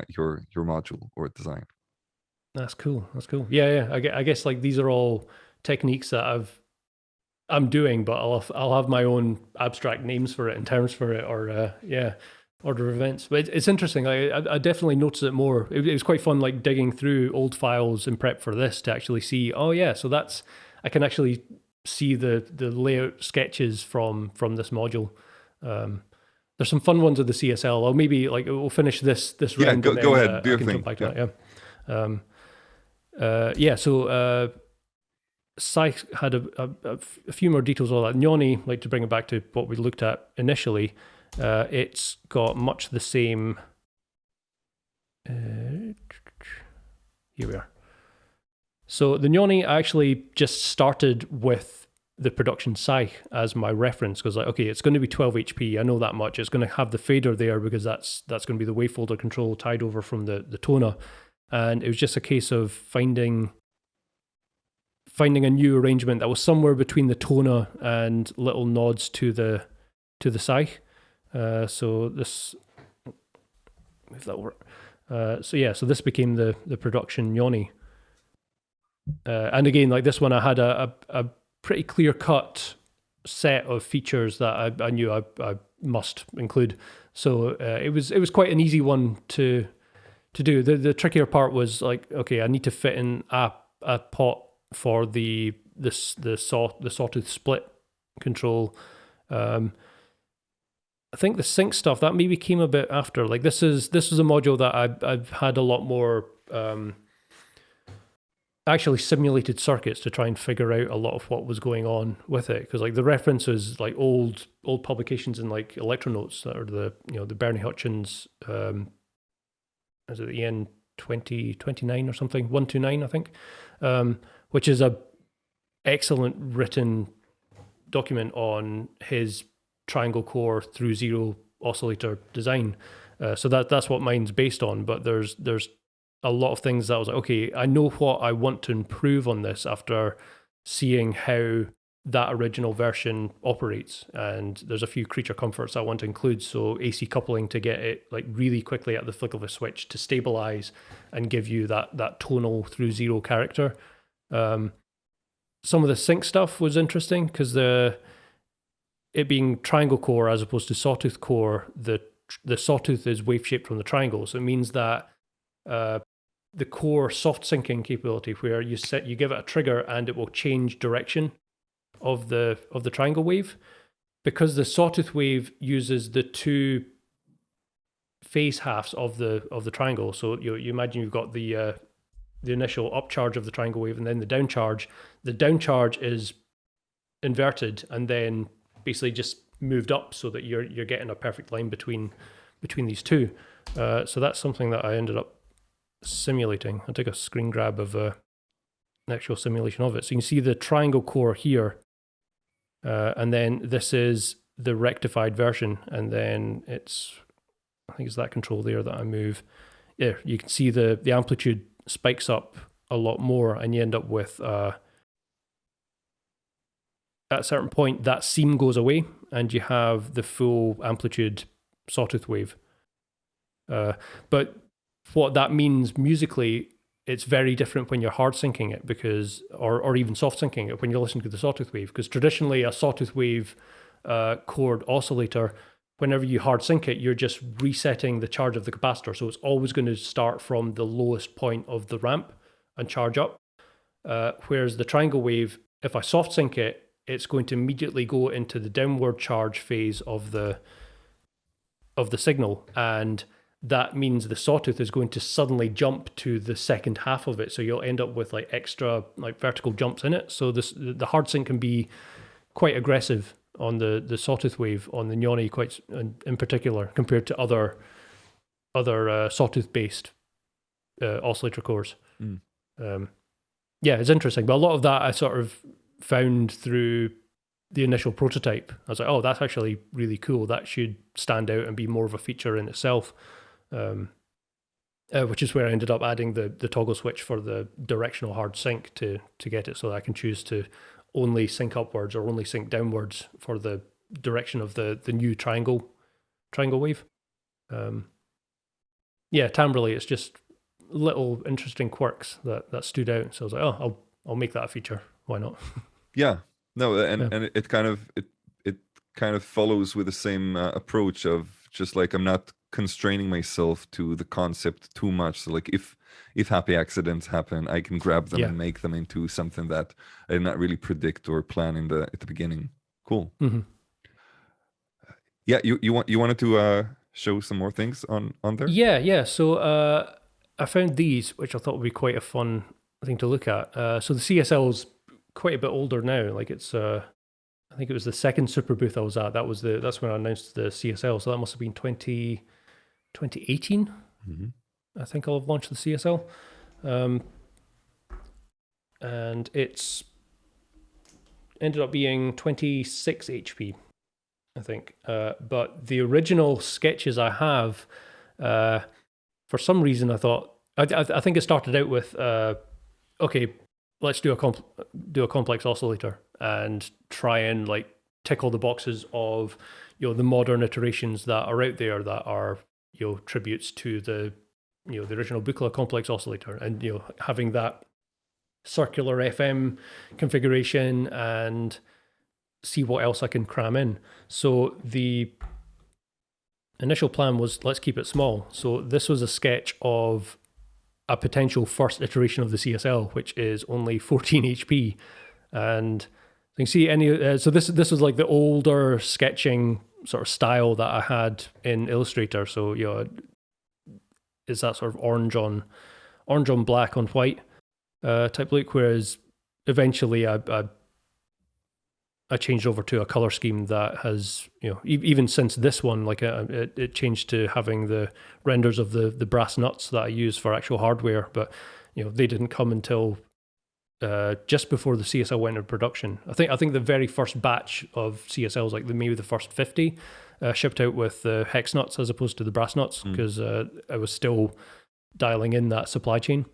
your module or design. That's cool. Yeah. I guess like these are all techniques that I'm doing, but I'll have my own abstract names for it and terms for it, or order of events. But it's interesting. I definitely noticed it more. It was quite fun, like digging through old files in prep for this to actually see. Oh yeah, so I can actually see the layout sketches from this module. There's some fun ones of the CSL. Or maybe like we'll finish this round. Go ahead. Do your thing. Jump back to that. So Psyc had a few more details on that. Nyani, like to bring it back to what we looked at initially, it's got much the same. Here we are. So the Nyani, I actually just started with the production Psyc as my reference, because like, okay, it's going to be 12 HP. I know that much. It's going to have the fader there because that's going to be the wave folder control tied over from the toner. And it was just a case of finding a new arrangement that was somewhere between the toner and little nods to the Psyc. So this, move that over. So this became the production Nyani. And again, like this one, I had a pretty clear-cut set of features that I knew I must include. So it was quite an easy one to do. The trickier part was like, okay, I need to fit in a pot for the sawtooth split control. I think the sync stuff that maybe came a bit after. Like this is a module that I've had a lot more actually simulated circuits to try and figure out a lot of what was going on with it, because like the reference is like old publications in like Electronotes that are the Bernie Hutchins is it the EN2029 or something 129 I think, which is a excellent written document on his triangle core through zero oscillator design. So that's what mine's based on, but there's a lot of things that I was like, okay, I know what I want to improve on this after seeing how that original version operates, and there's a few creature comforts I want to include. So AC coupling to get it like really quickly at the flick of a switch to stabilize and give you that tonal through zero character. Some of the sync stuff was interesting because it being triangle core as opposed to sawtooth core, the sawtooth is wave shaped from the triangle, so it means that the core soft syncing capability, where you give it a trigger and it will change direction of the triangle wave, because the sawtooth wave uses the two phase halves of the triangle. So you imagine you've got the initial upcharge of the triangle wave and then the downcharge. The downcharge is inverted and then basically just moved up so that you're getting a perfect line between these two. So that's something that I ended up simulating. I'll take a screen grab of an actual simulation of it. So you can see the triangle core here, and then this is the rectified version, and then I think it's that control there that I move. Yeah, you can see the amplitude spikes up a lot more, and you end up with at a certain point that seam goes away and you have the full amplitude sawtooth wave. But what that means musically, it's very different when you're hard syncing it, because or even soft syncing it when you're listening to the sawtooth wave, because traditionally a sawtooth wave chord oscillator, whenever you hard sync it, you're just resetting the charge of the capacitor, so it's always going to start from the lowest point of the ramp and charge up. Whereas the triangle wave, if I soft sync it, it's going to immediately go into the downward charge phase of the signal, and that means the sawtooth is going to suddenly jump to the second half of it, so you'll end up with like extra like vertical jumps in it. So the hard sync can be quite aggressive on the sawtooth wave on the Nyani, quite in particular, compared to other sawtooth based oscillator cores. Yeah, it's interesting, but a lot of that I sort of found through the initial prototype. I was like, oh, that's actually really cool. That should stand out and be more of a feature in itself. Which is where I ended up adding the toggle switch for the directional hard sync to get it so that I can choose to only sync upwards or only sync downwards for the direction of the new triangle wave. Yeah, timbrally, it's just little interesting quirks that stood out. So I was like, oh, I'll make that a feature. Why not? Yeah, no, and it kind of follows with the same approach of just like, I'm not constraining myself to the concept too much. So like if happy accidents happen, I can grab them and make them into something that I did not really predict or plan at the beginning. Cool. Mm-hmm. Yeah, you wanted to show some more things on there? Yeah. So I found these, which I thought would be quite a fun thing to look at. So the CSL's quite a bit older now. Like it's I think it was the second super booth I was at. That's when I announced the CSL. So that must have been 2018. Mm-hmm. I think I'll have launched the CSL. And it's ended up being 26 HP, I think. But the original sketches I have, for some reason I thought, I think it started out with, okay, let's do a complex oscillator and try and like tick all the boxes of the modern iterations that are out there that are tributes to the the original Buchla complex oscillator, and having that circular FM configuration and see what else I can cram in. So the initial plan was, let's keep it small. So this was a sketch of a potential first iteration of the CSL, which is only 14 HP. And you can see so this was like the older sketching sort of style that I had in Illustrator. So it's that sort of orange on black on white type look, whereas eventually I changed over to a color scheme that has, even since this one, like it changed to having the renders of the brass nuts that I use for actual hardware, but they didn't come until just before the CSL went into production. I think the very first batch of CSLs, like maybe the first 50, shipped out with the hex nuts as opposed to the brass nuts, because I was still dialing in that supply chain.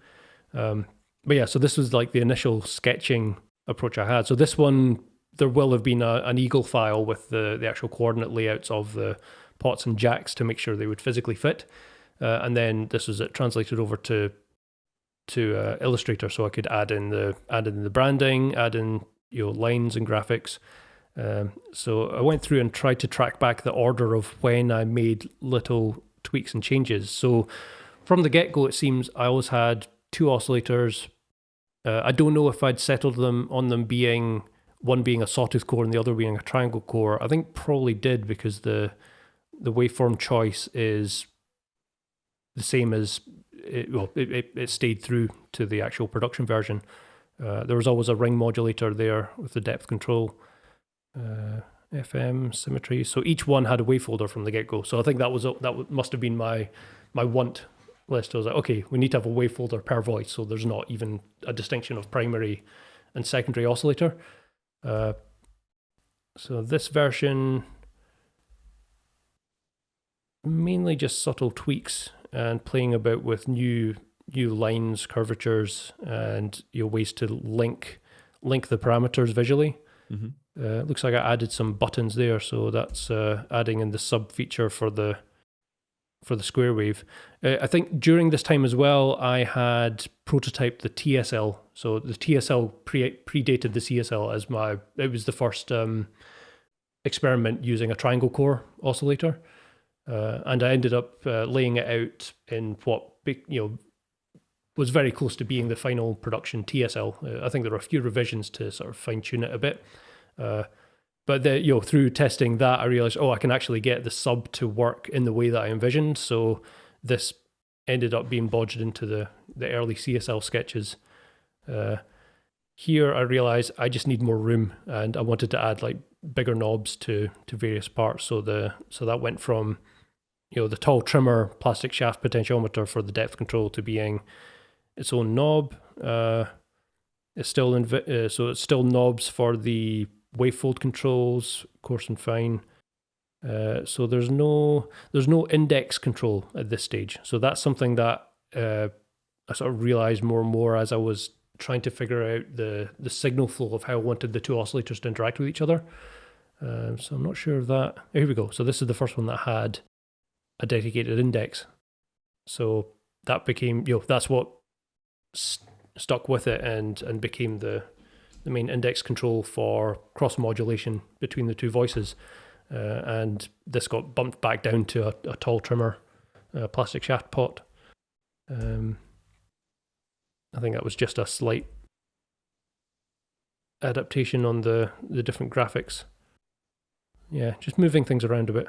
But yeah, so this was like the initial sketching approach I had. So this one, there will have been an Eagle file with the actual coordinate layouts of the pots and jacks to make sure they would physically fit. And then this was it translated over to Illustrator, so I could add in the branding, add in lines and graphics. So I went through and tried to track back the order of when I made little tweaks and changes. So from the get-go, it seems I always had 2 oscillators. I don't know if I'd settled on them being one being a sawtooth core and the other being a triangle core. I think probably did, because the waveform choice is the same as it stayed through to the actual production version. There was always a ring modulator there with the depth control, FM, symmetry. So each one had a wavefolder from the get-go. So I think that must have been my want list. I was like, okay, we need to have a wavefolder per voice, so there's not even a distinction of primary and secondary oscillator. So this version, mainly just subtle tweaks and playing about with new lines, curvatures, and ways to link the parameters visually. Looks like I added some buttons there, so that's adding in the sub feature for the square wave. I think during this time as well, I had prototyped the TSL. So the TSL predated the CSL as it was the first experiment using a triangle core oscillator. And I ended up laying it out in what was very close to being the final production TSL. I think there were a few revisions to sort of fine tune it a bit. But through testing that, I realized, I can actually get the sub to work in the way that I envisioned. So this ended up being bodged into the early CSL sketches. Here I realized I just need more room, and I wanted to add like bigger knobs to various parts. So that went from the tall trimmer plastic shaft potentiometer for the depth control to being its own knob. It's still so it's still knobs for the wavefold controls, coarse and fine. So there's no index control at this stage. So that's something that I sort of realized more and more as I was trying to figure out the signal flow of how I wanted the 2 oscillators to interact with each other. So I'm not sure of that. Here we go. So this is the first one that had a dedicated index. So that became, that's what stuck with it and became the main index control for cross modulation between the 2 voices. And this got bumped back down to a tall trimmer plastic shaft pot. I think that was just a slight adaptation on the different graphics. Yeah, just moving things around a bit.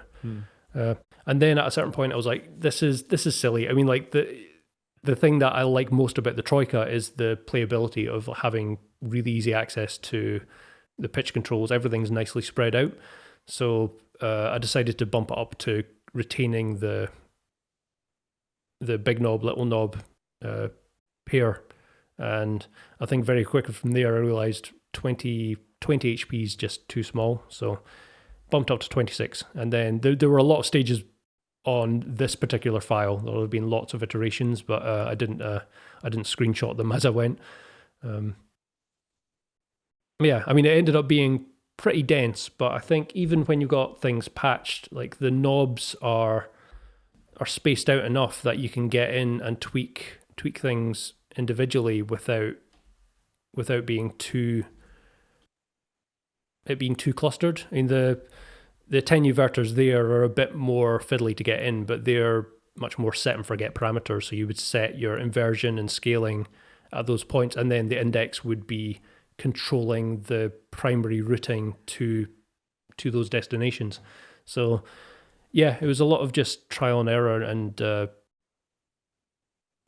And then at a certain point I was like, this is silly. I mean, like the thing that I like most about the Troika is the playability of having really easy access to the pitch controls. Everything's nicely spread out. So I decided to bump it up to retaining the big knob, little knob pair. And I think very quickly from there I realized 20 HP is just too small. So bumped up to 26. And then there were a lot of stages on this particular file. There have been lots of iterations, but I didn't screenshot them as I went. Yeah, I mean, it ended up being pretty dense, but I think even when you got things patched, like the knobs are spaced out enough that you can get in and tweak things individually without being too clustered. I mean, the attenuverters there are a bit more fiddly to get in, but they're much more set and forget parameters. So you would set your inversion and scaling at those points, and then the index would be controlling the primary routing to those destinations. So yeah, it was a lot of just trial and error and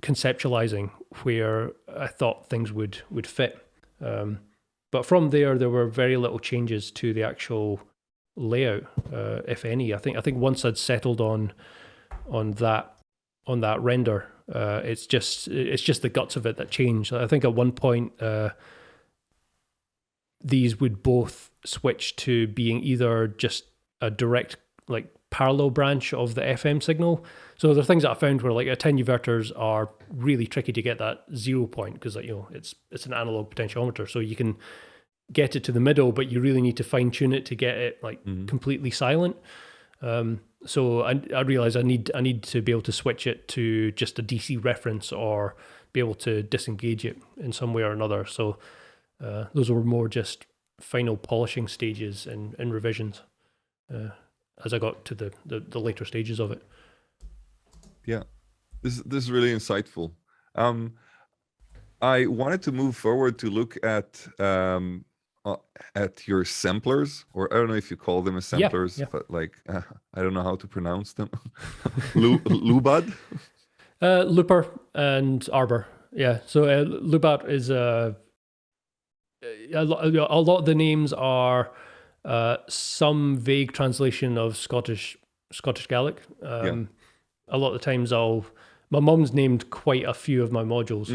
conceptualizing where I thought things would fit. But from there were very little changes to the actual layout, if any. I think once I'd settled on that render, it's just the guts of it that changed. I think at one point these would both switch to being either just a direct like parallel branch of the FM signal. So there are things that I found where like attenuverters are really tricky to get that 0 point, because like, it's an analog potentiometer, so you can get it to the middle, but you really need to fine tune it to get it like completely silent. So I realized I need to be able to switch it to just a DC reference or be able to disengage it in some way or another. So those were more just final polishing stages and revisions as I got to the later stages of it. Yeah, this is really insightful. I wanted to move forward to look at your samplers, or I don't know if you call them samplers, but like I don't know how to pronounce them. Lubad, looper, and arbor. Yeah, so Lubat is a lot of the names are some vague translation of Scottish Gaelic. A lot of the times my mum's named quite a few of my modules,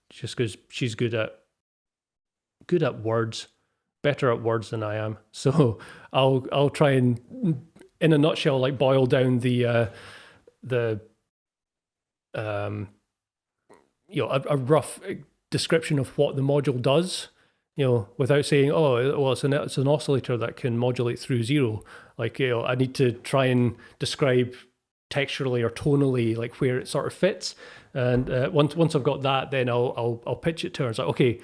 just because she's good at words, better at words than I am. So I'll try and, in a nutshell, like boil down a rough description of what the module does, without saying, oh, well, it's an oscillator that can modulate through 0. Like, I need to try and describe texturally or tonally like where it sort of fits. And once I've got that, then I'll pitch it to her. It's like, okay,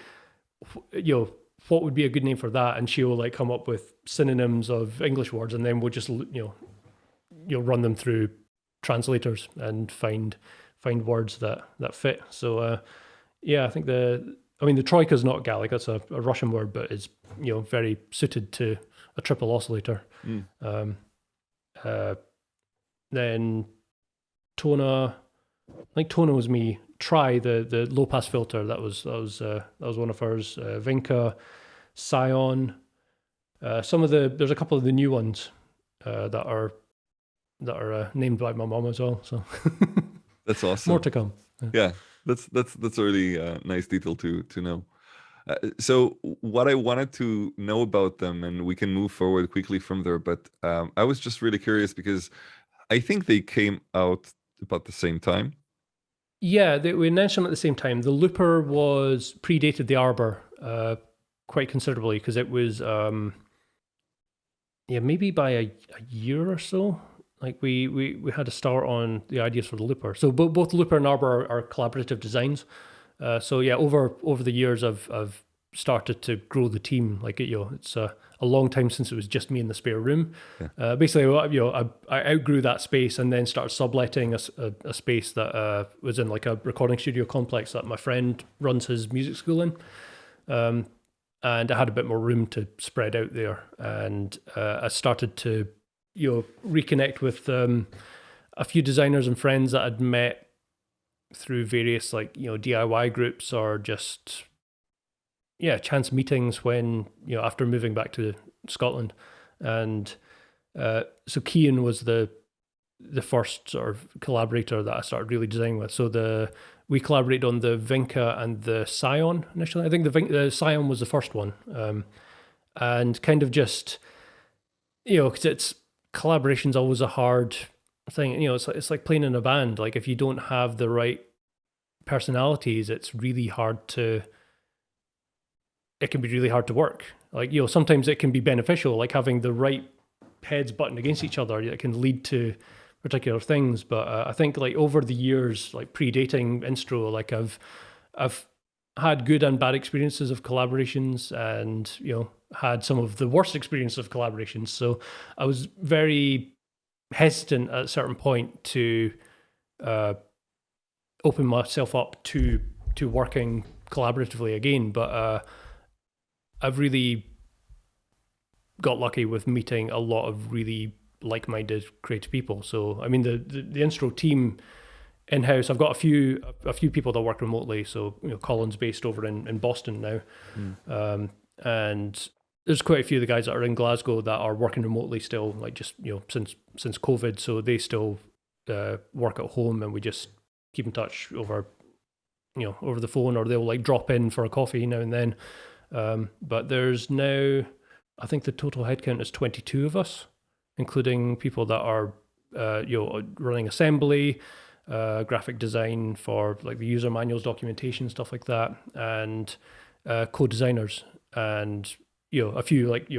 what would be a good name for that? And she'll like come up with synonyms of English words, and then we'll just run them through translators and find words that fit. So I think the Troika is not Gaelic. That's a Russian word, but it's very suited to a triple oscillator. Then Tona, I think Tona was me. Try the low pass filter. That was one of hers. Vinca, Tsjūn. There's a couple of the new ones that are named by my mom as well. So that's awesome. More to come. Yeah, that's a really nice detail to know. So what I wanted to know about them, and we can move forward quickly from there, but I was just really curious because I think they came out about the same time. Yeah, we announced them at the same time. The Looper predated the Arbor quite considerably, because it was maybe by a year or so. Like we had a start on the ideas for the Looper. So both Looper and Arbor are collaborative designs. So yeah, over the years I've started to grow the team. Like it's a long time since it was just me in the spare room. Yeah. Basically, I outgrew that space and then started subletting a space that was in like a recording studio complex that my friend runs his music school in. And I had a bit more room to spread out there, and I started to reconnect with a few designers and friends that I'd met through various like DIY groups or just chance meetings when after moving back to Scotland. And so Tsjūn was the first sort of collaborator that I started really designing with. So we collaborated on the Vinca and the Tsjūn initially. I think the Tsjūn was the first one, and kind of just because collaboration's always a hard thing. It's like playing in a band. Like if you don't have the right personalities, it's really hard to. It can be really hard to work. Like sometimes it can be beneficial, like having the right heads buttoned against each other. It can lead to particular things. But I think like over the years, like predating Instruo, like I've had good and bad experiences of collaborations, and had some of the worst experiences of collaborations. So I was very hesitant at a certain point to open myself up to working collaboratively again. But I've really got lucky with meeting a lot of really like-minded creative people. So I mean, the Instruo team in-house, I've got a few people that work remotely. So Colin's based over in Boston now, and there's quite a few of the guys that are in Glasgow that are working remotely still, like just since COVID. So they still work at home, and we just keep in touch over the phone, or they'll like drop in for a coffee now and then. But there's now, I think the total headcount is 22 of us, including people that are running assembly, graphic design for like the user manuals, documentation, stuff like that, and co-designers, and a few like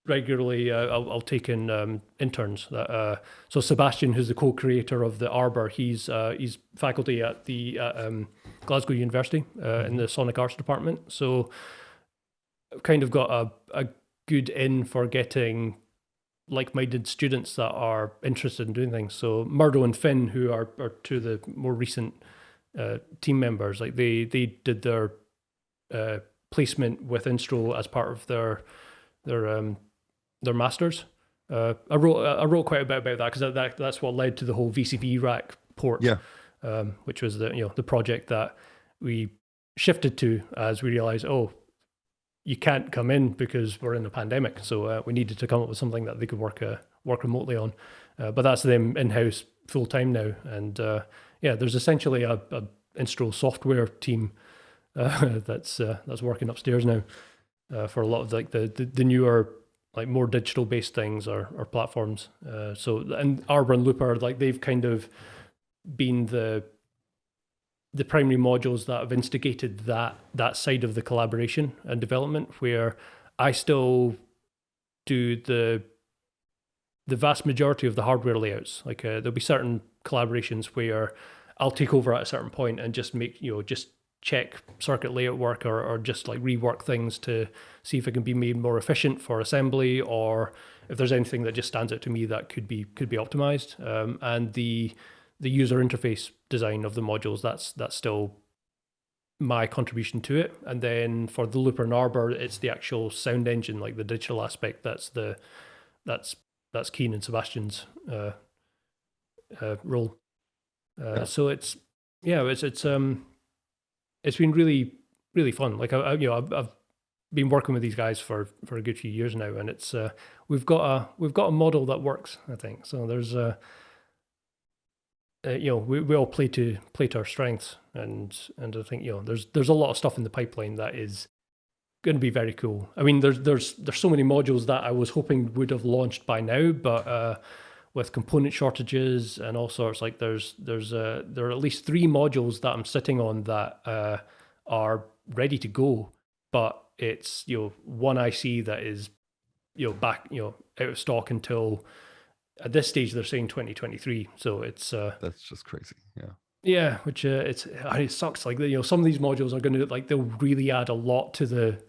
regularly I'll take in interns. So Sebastian, who's the co-creator of the Arbor, he's faculty at the Glasgow University in the Sonic Arts department. So I've kind of got a good in for getting like-minded students that are interested in doing things. So Murdo and Finn, who are two of the more recent team members, like they did their placement with Instruo as part of their masters. I wrote quite a bit about that, because that's what led to the whole VCV rack port, which was the project that we shifted to as we realized, you can't come in because we're in a pandemic. So we needed to come up with something that they could work remotely on. But that's them in-house full time now. And there's essentially a Instruo software team that's working upstairs now for a lot of like the newer, like more digital based things or platforms. And Arbor and Looper, like they've kind of been the primary modules that have instigated that side of the collaboration and development, where I still do the vast majority of the hardware layouts. Like there'll be certain collaborations where I'll take over at a certain point and just make just check circuit layout work, or just like rework things to see if it can be made more efficient for assembly, or if there's anything that just stands out to me that could be optimized. And the user interface design of the modules, that's still my contribution to it. And then for the Looper and Arbor, it's the actual sound engine, like the digital aspect. That's Keen and Sebastian's role. So it's been really, really fun. Like I've been working with these guys for a good few years now, and it's we've got a model that works, I think. So there's we all play to our strengths, and I think there's a lot of stuff in the pipeline that is going to be very cool. I mean, there's so many modules that I was hoping would have launched by now, but with component shortages and all sorts, like there are at least 3 modules that I'm sitting on that are ready to go, but it's one IC that is back out of stock until, at this stage they're saying 2023. So it's that's just crazy. Yeah, which it sucks. Like some of these modules are going to they'll really add a lot to the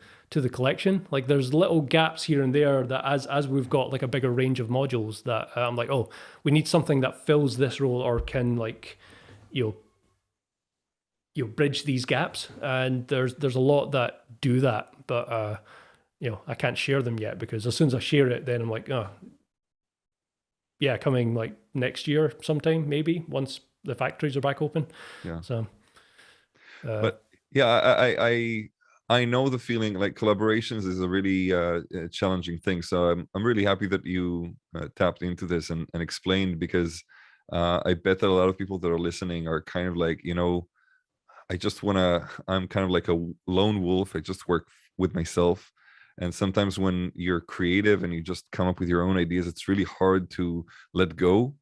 collection. Like there's little gaps here and there that as we've got like a bigger range of modules, that I'm like, we need something that fills this role or can bridge these gaps. And there's a lot that do that, but I can't share them yet, because as soon as I share it, then I'm like, coming like next year sometime, maybe once the factories are back open. So but I know the feeling. Like collaborations is a really challenging thing, so I'm really happy that you tapped into this and explained, because I bet that a lot of people that are listening are kind of like, I'm kind of like a lone wolf. I just work with myself. And sometimes when you're creative and you just come up with your own ideas, it's really hard to let go.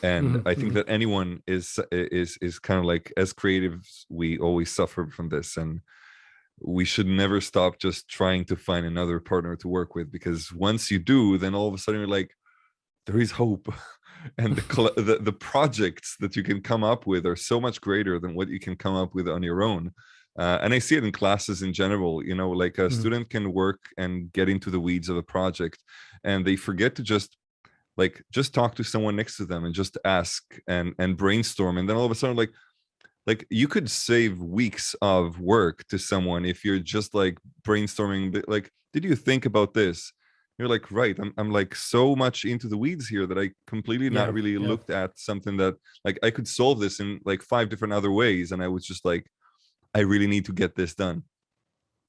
And I think that anyone is kind of like, as creatives, we always suffer from this, and we should never stop just trying to find another partner to work with, because once you do, then all of a sudden you're like, there is hope. and the projects that you can come up with are so much greater than what you can come up with on your own. And I see it in classes in general, like a student can work and get into the weeds of a project, and they forget to just talk to someone next to them and just ask and brainstorm. And then all of a sudden, like you could save weeks of work to someone if you're just like brainstorming, like, did you think about this? You're like, right, I'm like so much into the weeds here that I completely not really looked at something that like I could solve this in like 5 different other ways, and I was just like, I really need to get this done.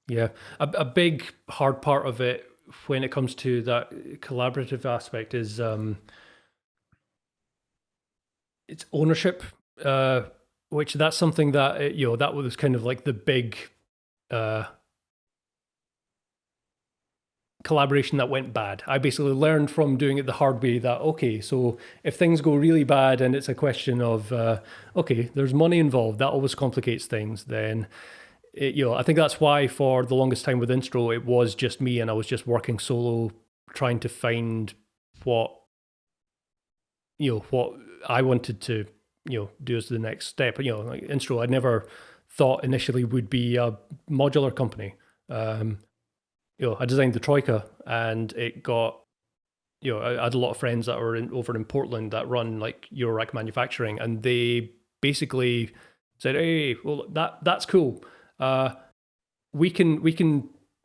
Yeah, a big hard part of it when it comes to that collaborative aspect is it's ownership, which that's something that that was kind of like the big collaboration that went bad. I basically learned from doing it the hard way that, okay, so if things go really bad and it's a question of, okay, there's money involved, that always complicates things, then, I think that's why for the longest time with Instruo, it was just me and I was just working solo, trying to find what I wanted to, do as the next step. Like Instruo, I never thought initially would be a modular company. I designed the Troika, and it got, I had a lot of friends that were over in Portland that run like Eurorack manufacturing, and they basically said, "Hey, well, that's cool. We can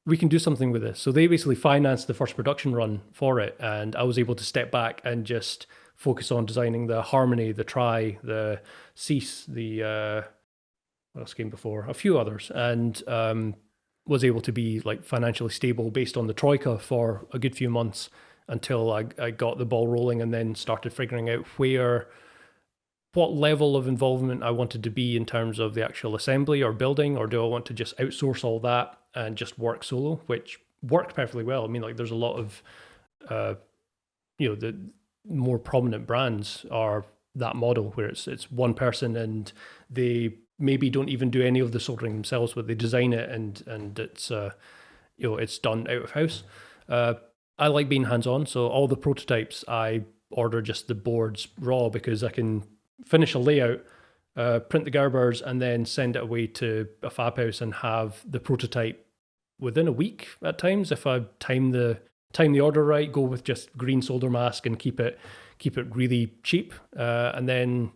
do something with this." So they basically financed the first production run for it, and I was able to step back and just focus on designing the harmony, the tri, the cease, the what else came before, a few others, and was able to be like financially stable based on the Troika for a good few months until I got the ball rolling, and then started figuring out what level of involvement I wanted to be in terms of the actual assembly or building, or do I want to just outsource all that and just work solo, which worked perfectly well. I mean, like there's a lot of, the more prominent brands are that model where it's one person and they maybe don't even do any of the soldering themselves, but they design it and it's it's done out of house. I like being hands-on, so all the prototypes I order just the boards raw, because I can finish a layout, print the Gerbers, and then send it away to a fab house and have the prototype within a week at times if I time the order right. Go with just green solder mask and keep it really cheap, and then.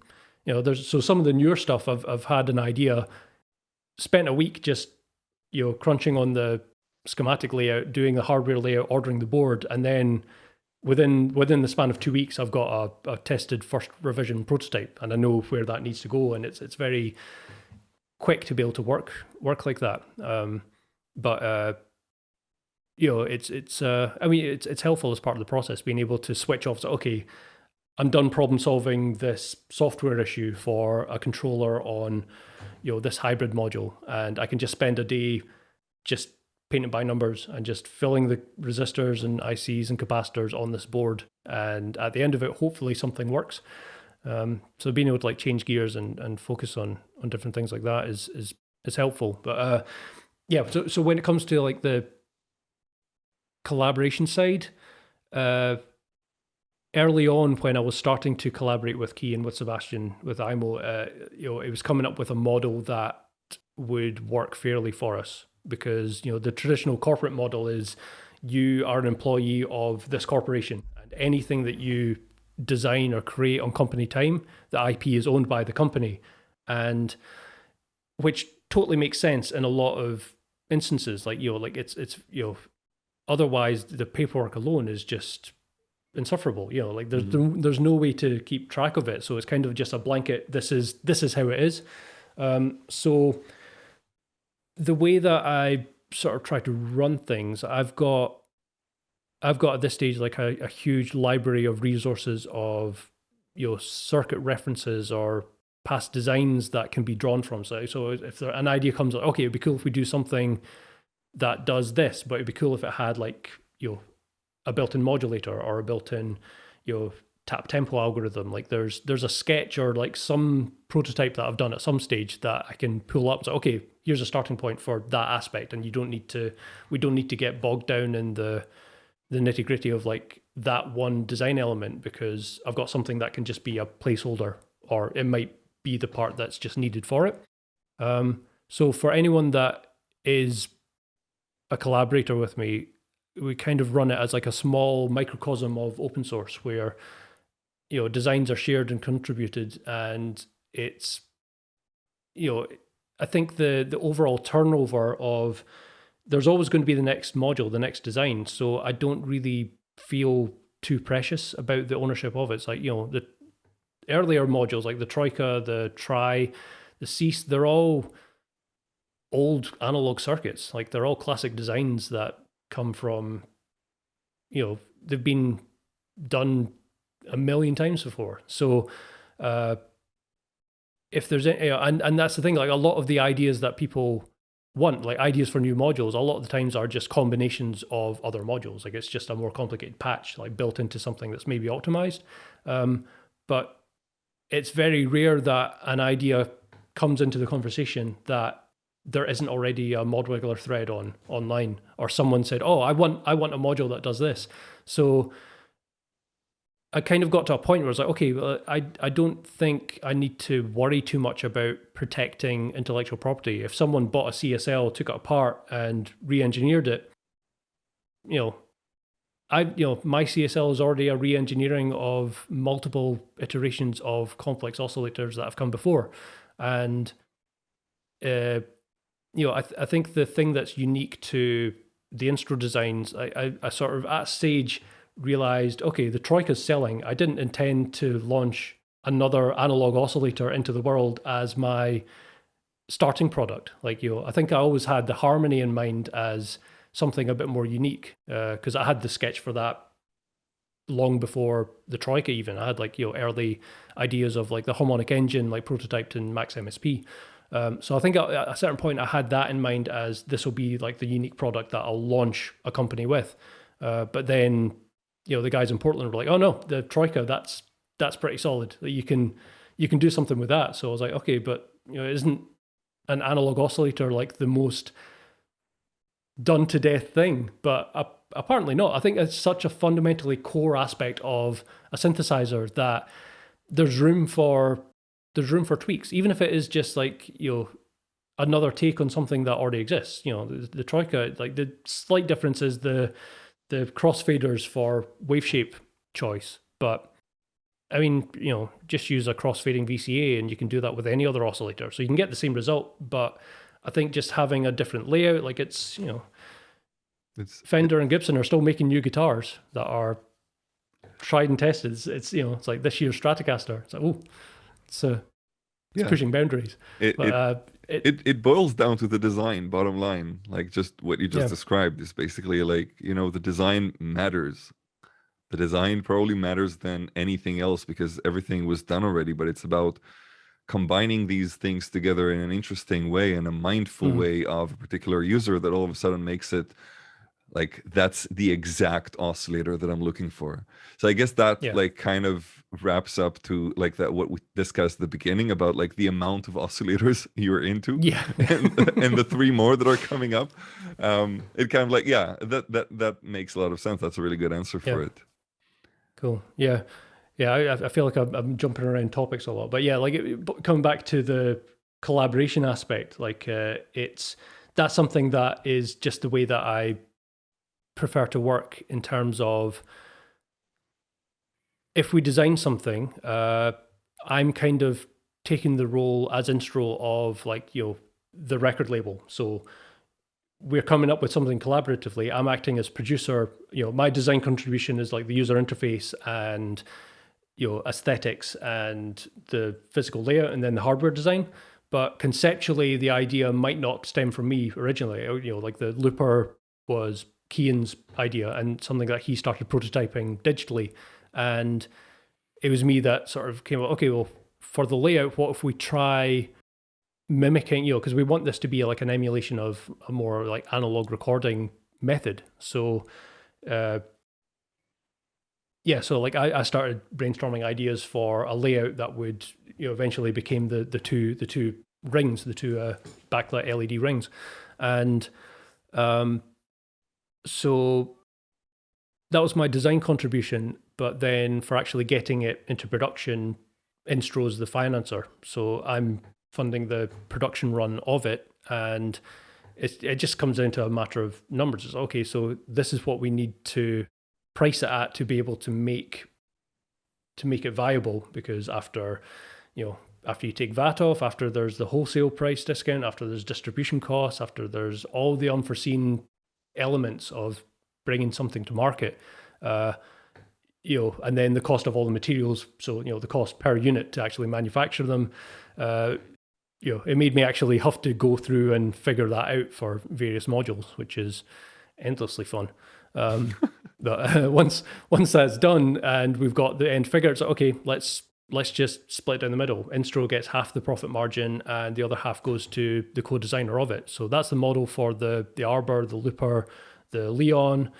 There's some of the newer stuff I've had an idea, spent a week just, crunching on the schematic layout, doing the hardware layout, ordering the board, and then within the span of 2 weeks, I've got a tested first revision prototype, and I know where that needs to go, and it's very quick to be able to work like that. It's helpful as part of the process, being able to switch off. So, okay, I'm done problem solving this software issue for a controller on, this hybrid module, and I can just spend a day just painting by numbers and just filling the resistors and ICs and capacitors on this board. And at the end of it, hopefully something works. So being able to like change gears and focus on different things like that is helpful. But so when it comes to like the collaboration side, early on, when I was starting to collaborate with Key and with Sebastian, with IMO, it was coming up with a model that would work fairly for us, because, the traditional corporate model is you are an employee of this corporation, and anything that you design or create on company time, the IP is owned by the company, and which totally makes sense in a lot of instances. Like, it's otherwise the paperwork alone is just insufferable. There's no way to keep track of it, so it's kind of just a blanket, this is how it is. So the way that I sort of try to run things, I've got at this stage like a huge library of resources of circuit references or past designs that can be drawn from. So if an idea comes like, okay, it'd be cool if we do something that does this, but it'd be cool if it had like a built-in modulator or a built-in tap tempo algorithm. Like there's a sketch or like some prototype that I've done at some stage that I can pull up. So okay, here's a starting point for that aspect, and we don't need to get bogged down in the the nitty gritty of like that one design element, because I've got something that can just be a placeholder, or it might be the part that's just needed for it. So for anyone that is a collaborator with me, we kind of run it as like a small microcosm of open source where, you know, designs are shared and contributed, and it's, you know, I think the overall turnover of, there's always going to be the next module, the next design. So I don't really feel too precious about the ownership of it. It's like, you know, the earlier modules like the Troika, the Tri, the Cease, they're all old analog circuits. Like they're all classic designs that come from, you know, they've been done a million times before. So if there's any, you know, and that's the thing, like a lot of the ideas that people want, like ideas for new modules, a lot of the times are just combinations of other modules. Like it's just a more complicated patch, like built into something that's maybe optimized. But it's very rare that an idea comes into the conversation that there isn't already a mod wiggler thread online, or someone said, oh, I want a module that does this. So I kind of got to a point where I was like, okay, well, I don't think I need to worry too much about protecting intellectual property. If someone bought a CSL, took it apart and re-engineered it, you know, my CSL is already a re-engineering of multiple iterations of complex oscillators that have come before. And, you know, I think the thing that's unique to the Instruo designs, I sort of at stage realized, okay, the Troika's selling. I didn't intend to launch another analog oscillator into the world as my starting product. Like, you know, I think I always had the Harmony in mind as something a bit more unique, because I had the sketch for that long before the Troika even. I had like, you know, early ideas of like the harmonic engine, like prototyped in Max MSP. So I think at a certain point I had that in mind as this will be like the unique product that I'll launch a company with. But then, you know, the guys in Portland were like, oh no, the Troika, that's pretty solid. You can do something with that. So I was like, okay, but you know, isn't an analog oscillator like the most done to death thing? But apparently not. I think it's such a fundamentally core aspect of a synthesizer that there's room for tweaks, even if it is just like, you know, another take on something that already exists. You know, the Troika, like the slight difference is the crossfaders for wave shape choice. But I mean, you know, just use a crossfading VCA and you can do that with any other oscillator. So you can get the same result, but I think just having a different layout, like it's, you know, Fender and Gibson are still making new guitars that are tried and tested. It's you know, it's like this year's Stratocaster. It's like, oh, it's pushing boundaries. It boils down to the design, bottom line. Like just what you just described is basically like, you know, the design matters. The design probably matters than anything else because everything was done already, but it's about combining these things together in an interesting way and a mindful way of a particular user that all of a sudden makes it like that's the exact oscillator that I'm looking for. So I guess that like kind of wraps up to like that what we discussed at the beginning about like the amount of oscillators you're into, and the three more that are coming up. It kind of like that makes a lot of sense. That's a really good answer for it. Cool. Yeah. I feel like I'm jumping around topics a lot, but yeah, like coming back to the collaboration aspect, like that's something that is just the way that I prefer to work in terms of if we design something, I'm kind of taking the role as Instruo of like, you know, the record label. So we're coming up with something collaboratively. I'm acting as producer. You know, my design contribution is like the user interface and, you know, aesthetics and the physical layout and then the hardware design. But conceptually, the idea might not stem from me originally. You know, like the looper was Kian's idea and something that he started prototyping digitally. And it was me that sort of came up, okay, well, for the layout, what if we try mimicking, you know, because we want this to be like an emulation of a more like analog recording method. So, so like I started brainstorming ideas for a layout that would, you know, eventually became the two rings, the two backlit LED rings. And so that was my design contribution. But then for actually getting it into production, Instro's the financer. So I'm funding the production run of it. And it just comes down to a matter of numbers. It's okay, so this is what we need to price it at to be able to make it viable, because after you take VAT off, after there's the wholesale price discount, after there's distribution costs, after there's all the unforeseen elements of bringing something to market, and then the cost of all the materials, so the cost per unit to actually manufacture them, it made me actually have to go through and figure that out for various modules, which is endlessly fun. But once that's done and we've got the end figure, it's like, okay, let's just split down the middle. Instro gets half the profit margin and the other half goes to the co-designer of it. So that's the model for the Arbor, the Looper, the Leon,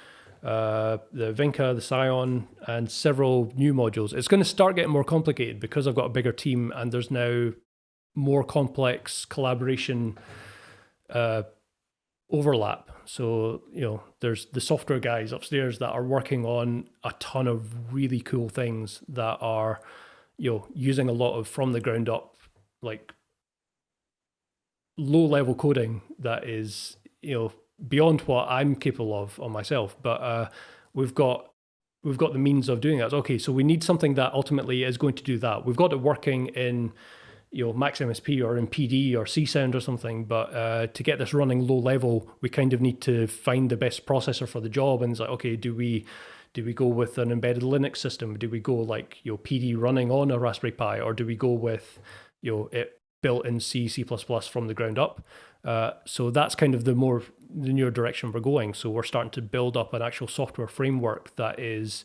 the Vinca, the Scion, and several new modules. It's going to start getting more complicated because I've got a bigger team and there's now more complex collaboration overlap. So, there's the software guys upstairs that are working on a ton of really cool things that are, using a lot of from the ground up, like low level coding that is, beyond what I'm capable of on myself. But we've got the means of doing that. Okay, so we need something that ultimately is going to do that. We've got it working in Max MSP or in PD or C Sound or something, but to get this running low level, we kind of need to find the best processor for the job. And it's like, okay, do we go with an embedded Linux system? Do we go like PD running on a Raspberry Pi, or do we go with it built in C from the ground up? So that's kind of the newer direction we're going. So we're starting to build up an actual software framework that is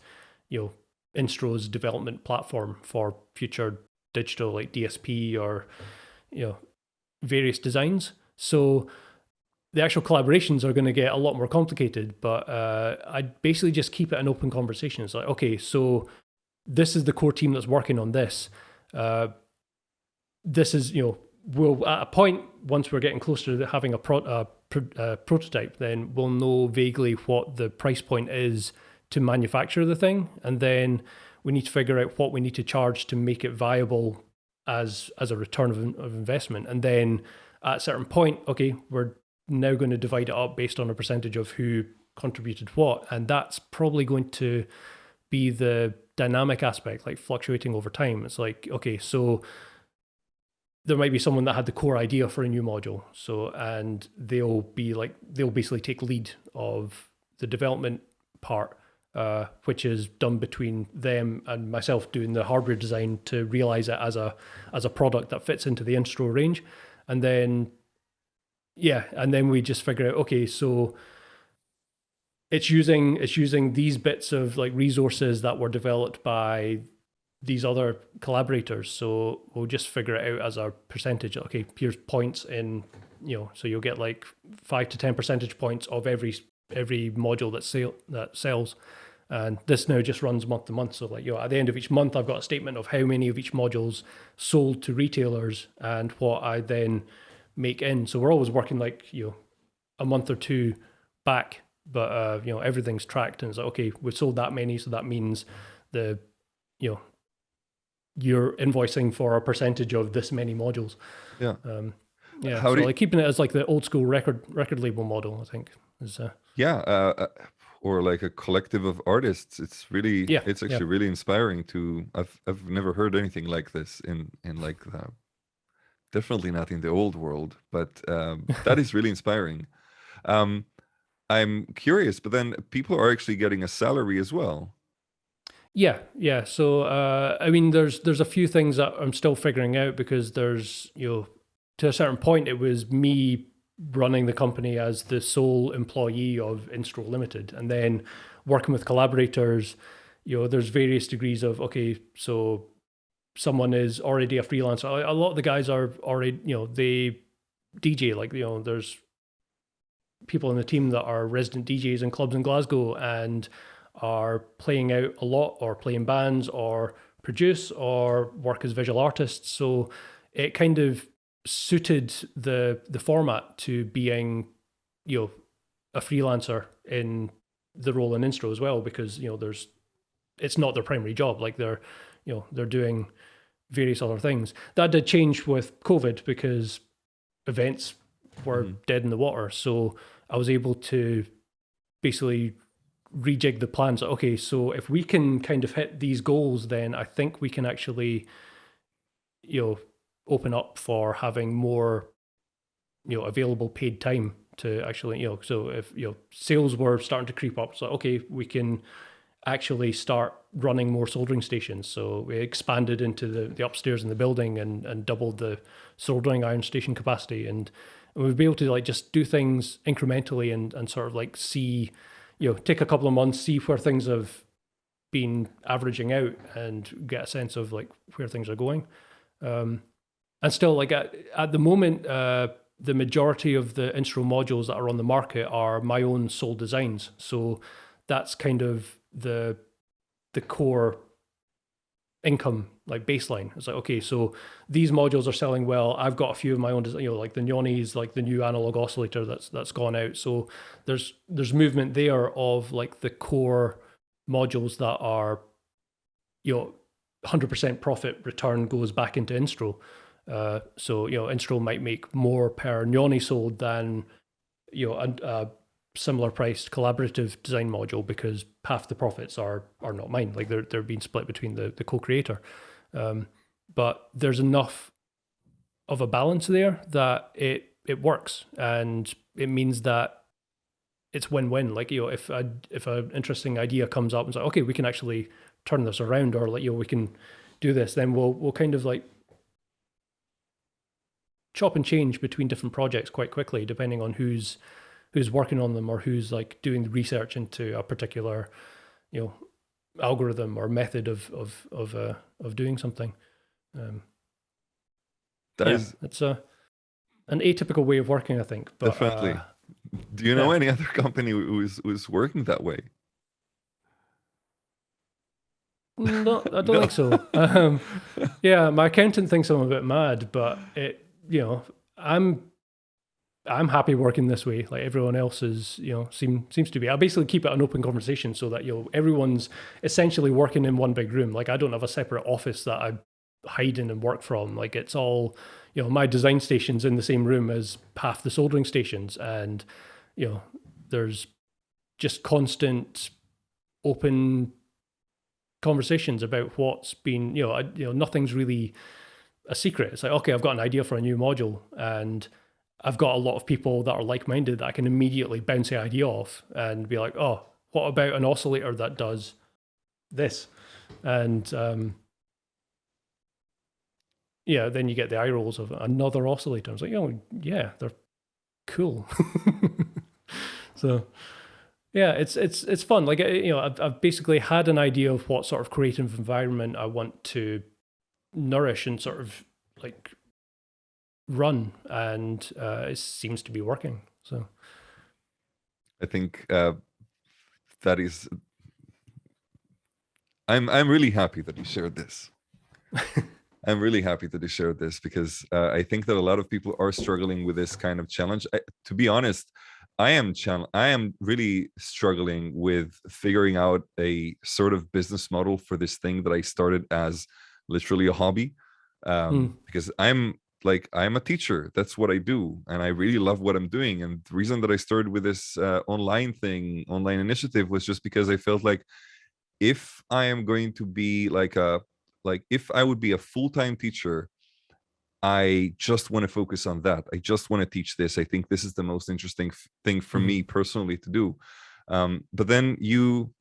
Instro's development platform for future digital, like DSP or various designs. So the actual collaborations are going to get a lot more complicated, but I basically just keep it an open conversation. It's like, okay, so this is the core team that's working on this. This is, we'll at a point, once we're getting closer to having a prototype, then we'll know vaguely what the price point is to manufacture the thing, and then we need to figure out what we need to charge to make it viable as a return of investment. And then at a certain point, okay, we're now going to divide it up based on a percentage of who contributed what. And that's probably going to be the dynamic aspect, like fluctuating over time. It's like, okay, so there might be someone that had the core idea for a new module. So, and they'll basically take lead of the development part, which is done between them and myself doing the hardware design to realize it as a product that fits into the Instro range. And then, we just figure out, okay, so it's using these bits of like resources that were developed by these other collaborators. So we'll just figure it out as a percentage. Okay, here's points in, so you'll get like 5 to 10 percentage points of every module that sells. And this now just runs month to month. So like, at the end of each month, I've got a statement of how many of each module's sold to retailers and what I then make in. So we're always working like, a month or two back, but everything's tracked, and it's like, okay, we've sold that many. So that means you're invoicing for a percentage of this many modules. Yeah. Like keeping it as like the old school record label model, I think is, or like a collective of artists. It's really, it's actually really inspiring to, I've never heard anything like this in like definitely not in the old world, but that is really inspiring. I'm curious, but then people are actually getting a salary as well. Yeah. So, I mean, there's a few things that I'm still figuring out, because there's, to a certain point, it was me running the company as the sole employee of Instro Limited, and then working with collaborators, there's various degrees of, okay, so someone is already a freelancer. A lot of the guys are already, they DJ, like, there's people in the team that are resident DJs in clubs in Glasgow and are playing out a lot, or play in bands, or produce, or work as visual artists. So it kind of suited the format to being, a freelancer in the role in Instruo as well, because it's not their primary job. Like they're doing various other things. That did change with COVID because events were dead in the water. So I was able to basically rejig the plans. Okay, so if we can kind of hit these goals, then I think we can actually, open up for having more, available paid time to actually, so if, sales were starting to creep up, so okay, we can actually start running more soldering stations. So we expanded into the upstairs in the building and doubled the soldering iron station capacity. And we'd be able to like just do things incrementally and sort of like see, take a couple of months, see where things have been averaging out and get a sense of like where things are going. And still like at the moment, the majority of the Instruo modules that are on the market are my own sole designs. So that's kind of the core income, like baseline. It's like, okay, so these modules are selling well. I've got a few of my own, like the Nyani is like the new analog oscillator that's gone out. So there's movement there of like the core modules that are, 100% profit return goes back into Instruo. So Instruo might make more per Nyani sold than a similar priced collaborative design module, because half the profits are not mine. Like they're being split between the co-creator. But there's enough of a balance there that it works, and it means that it's win-win. Like if an interesting idea comes up and it's like, okay, we can actually turn this around, or like we can do this, then we'll kind of like chop and change between different projects quite quickly, depending on who's working on them or who's like doing the research into a particular, algorithm or method of doing something. It's an atypical way of working, I think. But, definitely. Do you know any other company who's working that way? No, I don't think so. My accountant thinks I'm a bit mad, but I'm happy working this way. Like everyone else is, seems to be. I basically keep it an open conversation so that everyone's essentially working in one big room. Like I don't have a separate office that I hide in and work from. Like it's all, my design station's in the same room as half the soldering stations, and there's just constant open conversations about what's been, nothing's really a secret. It's like, okay, I've got an idea for a new module, and I've got a lot of people that are like-minded that I can immediately bounce the idea off and be like, oh, what about an oscillator that does this? And then you get the eye rolls of another oscillator. I was like, oh yeah, they're cool. So yeah, it's fun. Like I've basically had an idea of what sort of creative environment I want to nourish and sort of like run, and it seems to be working. So I think that is. I'm really happy that you shared this. I'm really happy that you shared this, because I think that a lot of people are struggling with this kind of challenge. To be honest, I am really struggling with figuring out a sort of business model for this thing that I started as literally a hobby, because I'm a teacher. That's what I do, and I really love what I'm doing. And the reason that I started with this online initiative was just because I felt like if I am going to be if I would be a full-time teacher, I just want to focus on that. I just want to teach this. I think this is the most interesting thing for me personally to do. But then you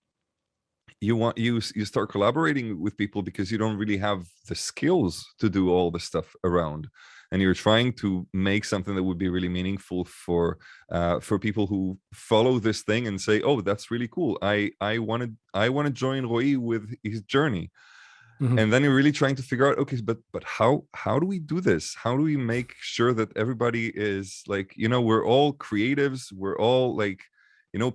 start collaborating with people because you don't really have the skills to do all the stuff around, and you're trying to make something that would be really meaningful for people who follow this thing and say, oh, that's really cool. I want to join Roy with his journey. And then you're really trying to figure out, okay, but how do we do this? How do we make sure that everybody is like, we're all creatives, we're all like,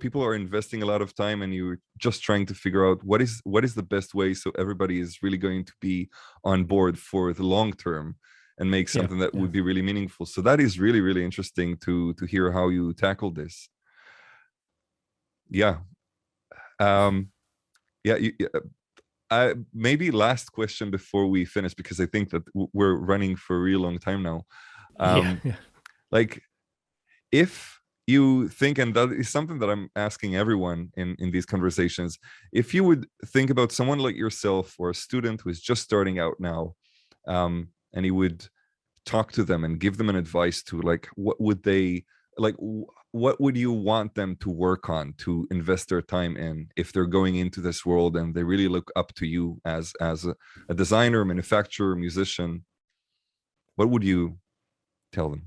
people are investing a lot of time, and you're just trying to figure out what is the best way so everybody is really going to be on board for the long term and make something that would be really meaningful. So that is really, really interesting to hear how you tackle this. Yeah. Yeah, maybe last question before we finish, because I think that we're running for a real long time now. Yeah. Like, if you think, and that is something that I'm asking everyone in these conversations, if you would think about someone like yourself or a student who is just starting out now, and you would talk to them and give them an advice to, like, what would they like? What would you want them to work on, to invest their time in, if they're going into this world and they really look up to you as a designer, manufacturer, musician? What would you tell them?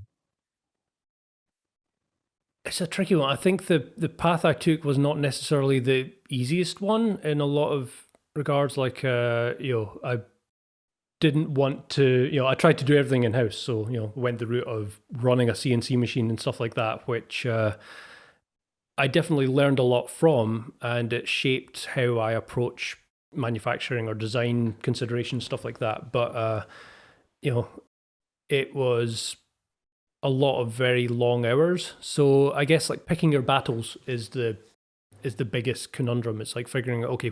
It's a tricky one. I think the path I took was not necessarily the easiest one in a lot of regards. Like, I didn't want to, I tried to do everything in house. So, went the route of running a CNC machine and stuff like that, which I definitely learned a lot from, and it shaped how I approach manufacturing or design considerations, stuff like that. But, it was a lot of very long hours. So I guess like picking your battles is the biggest conundrum. It's like figuring out, okay,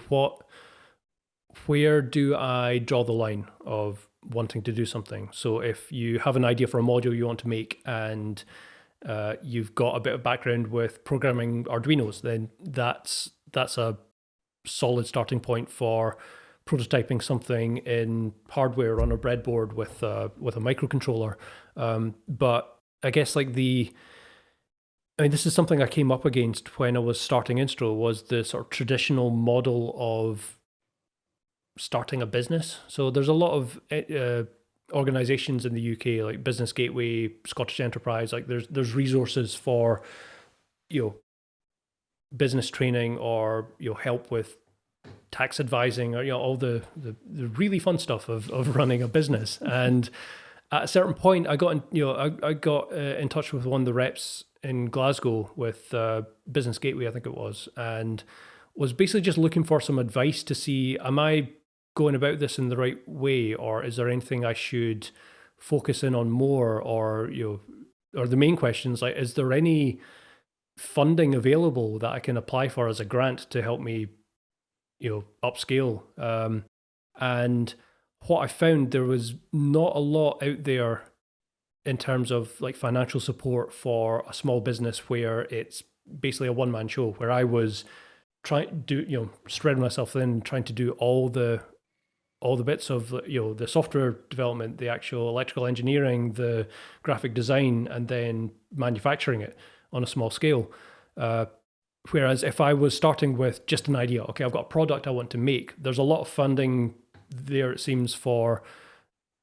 where do I draw the line of wanting to do something? So if you have an idea for a module you want to make, and you've got a bit of background with programming Arduinos, then that's a solid starting point for prototyping something in hardware on a breadboard with a microcontroller. But I guess like this is something I came up against when I was starting Instruo, was the sort of traditional model of starting a business. So there's a lot of organizations in the UK, like Business Gateway, Scottish Enterprise, like there's resources for, business training, or, help with tax advising, or, all the really fun stuff of running a business. And at a certain point, I got in touch with one of the reps in Glasgow with Business Gateway, I think it was, and was basically just looking for some advice to see, am I going about this in the right way, or is there anything I should focus in on more, or or the main questions, like, is there any funding available that I can apply for as a grant to help me, upscale? And what I found, there was not a lot out there in terms of like financial support for a small business where it's basically a one-man show, where I was trying to do, spreading myself thin, trying to do all the bits of, the software development, the actual electrical engineering, the graphic design, and then manufacturing it on a small scale. Whereas if I was starting with just an idea, okay, I've got a product I want to make, there's a lot of funding there, it seems, for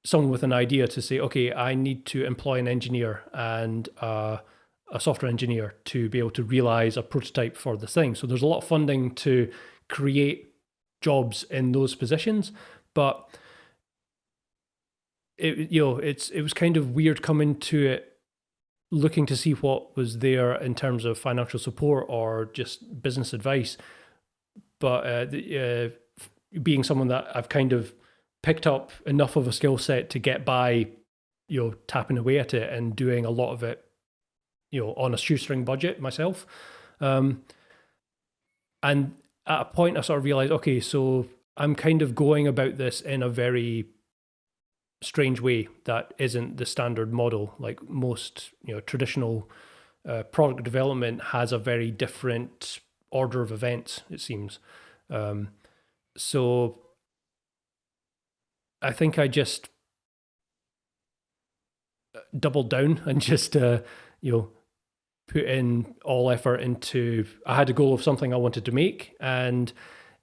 someone with an idea to say, okay, I need to employ an engineer and a software engineer to be able to realize a prototype for this thing. So there's a lot of funding to create jobs in those positions. But it was kind of weird coming to it, looking to see what was there in terms of financial support or just business advice. But being someone that I've kind of picked up enough of a skill set to get by, tapping away at it and doing a lot of it, on a shoestring budget myself. And at a point I sort of realized, okay, so I'm kind of going about this in a very strange way that isn't the standard model. Like most, traditional product development has a very different order of events, it seems. So I think I just doubled down and just, put in all effort into, I had a goal of something I wanted to make. And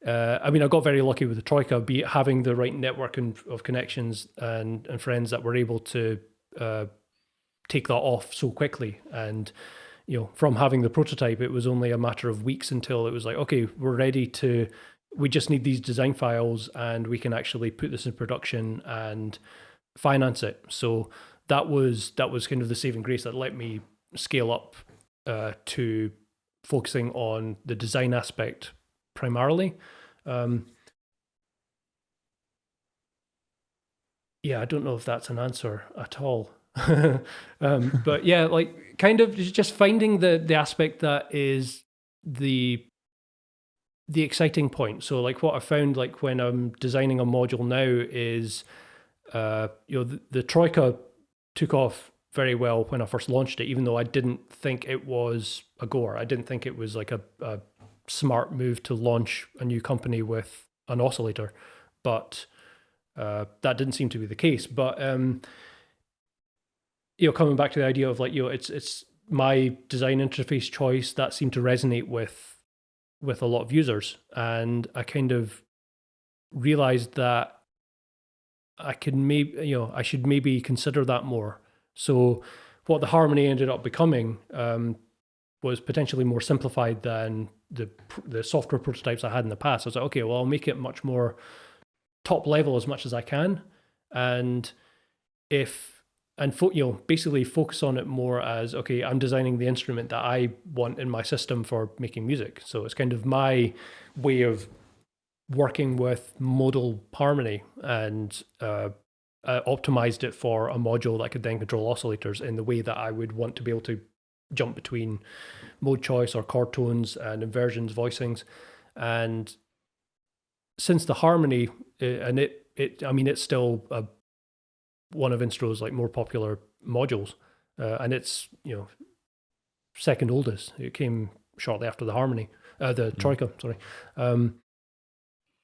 I got very lucky with the Troika, be it having the right network of connections and friends that were able to take that off so quickly. And, from having the prototype, it was only a matter of weeks until it was like, okay, we're ready to, we just need these design files and we can actually put this in production and finance it. So that was kind of the saving grace that let me scale up to focusing on the design aspect primarily. I don't know if that's an answer at all. But yeah, like kind of just finding the aspect that is the the exciting point. So like what I found like when I'm designing a module now is, the Troika took off very well when I first launched it, even though I didn't think it was a goer. I didn't think it was like a smart move to launch a new company with an oscillator, but that didn't seem to be the case. But coming back to the idea of like, it's my design interface choice that seemed to resonate with a lot of users, and I kind of realized that I should maybe consider that more. So what the Harmony ended up becoming was potentially more simplified than the software prototypes I had in the past. I was like, okay, well, I'll make it much more top level as much as I can, and basically focus on it more as, okay, I'm designing the instrument that I want in my system for making music. So it's kind of my way of working with modal harmony, and optimized it for a module that could then control oscillators in the way that I would want to be able to jump between mode choice or chord tones and inversions, voicings. And since the Harmony, and it's still one of Instruo's like more popular modules, and it's second oldest. It came shortly after the Harmony, the Troika, sorry.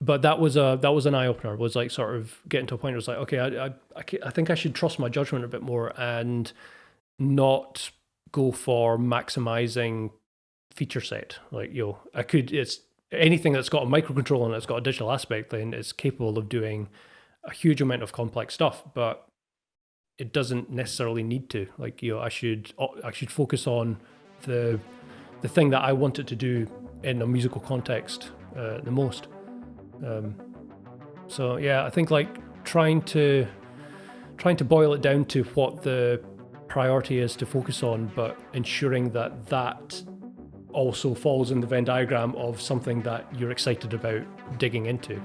But that was an eye opener. Was like sort of getting to a point where it's like, okay, I think I should trust my judgment a bit more and not go for maximizing feature set. Like it's anything that's got a microcontroller and it's got a digital aspect, then it's capable of doing a huge amount of complex stuff, but it doesn't necessarily need to. Like I should focus on the thing that I want it to do in a musical context the most. So yeah, I think like trying to boil it down to what the priority is to focus on, but ensuring that also falls in the Venn diagram of something that you're excited about digging into.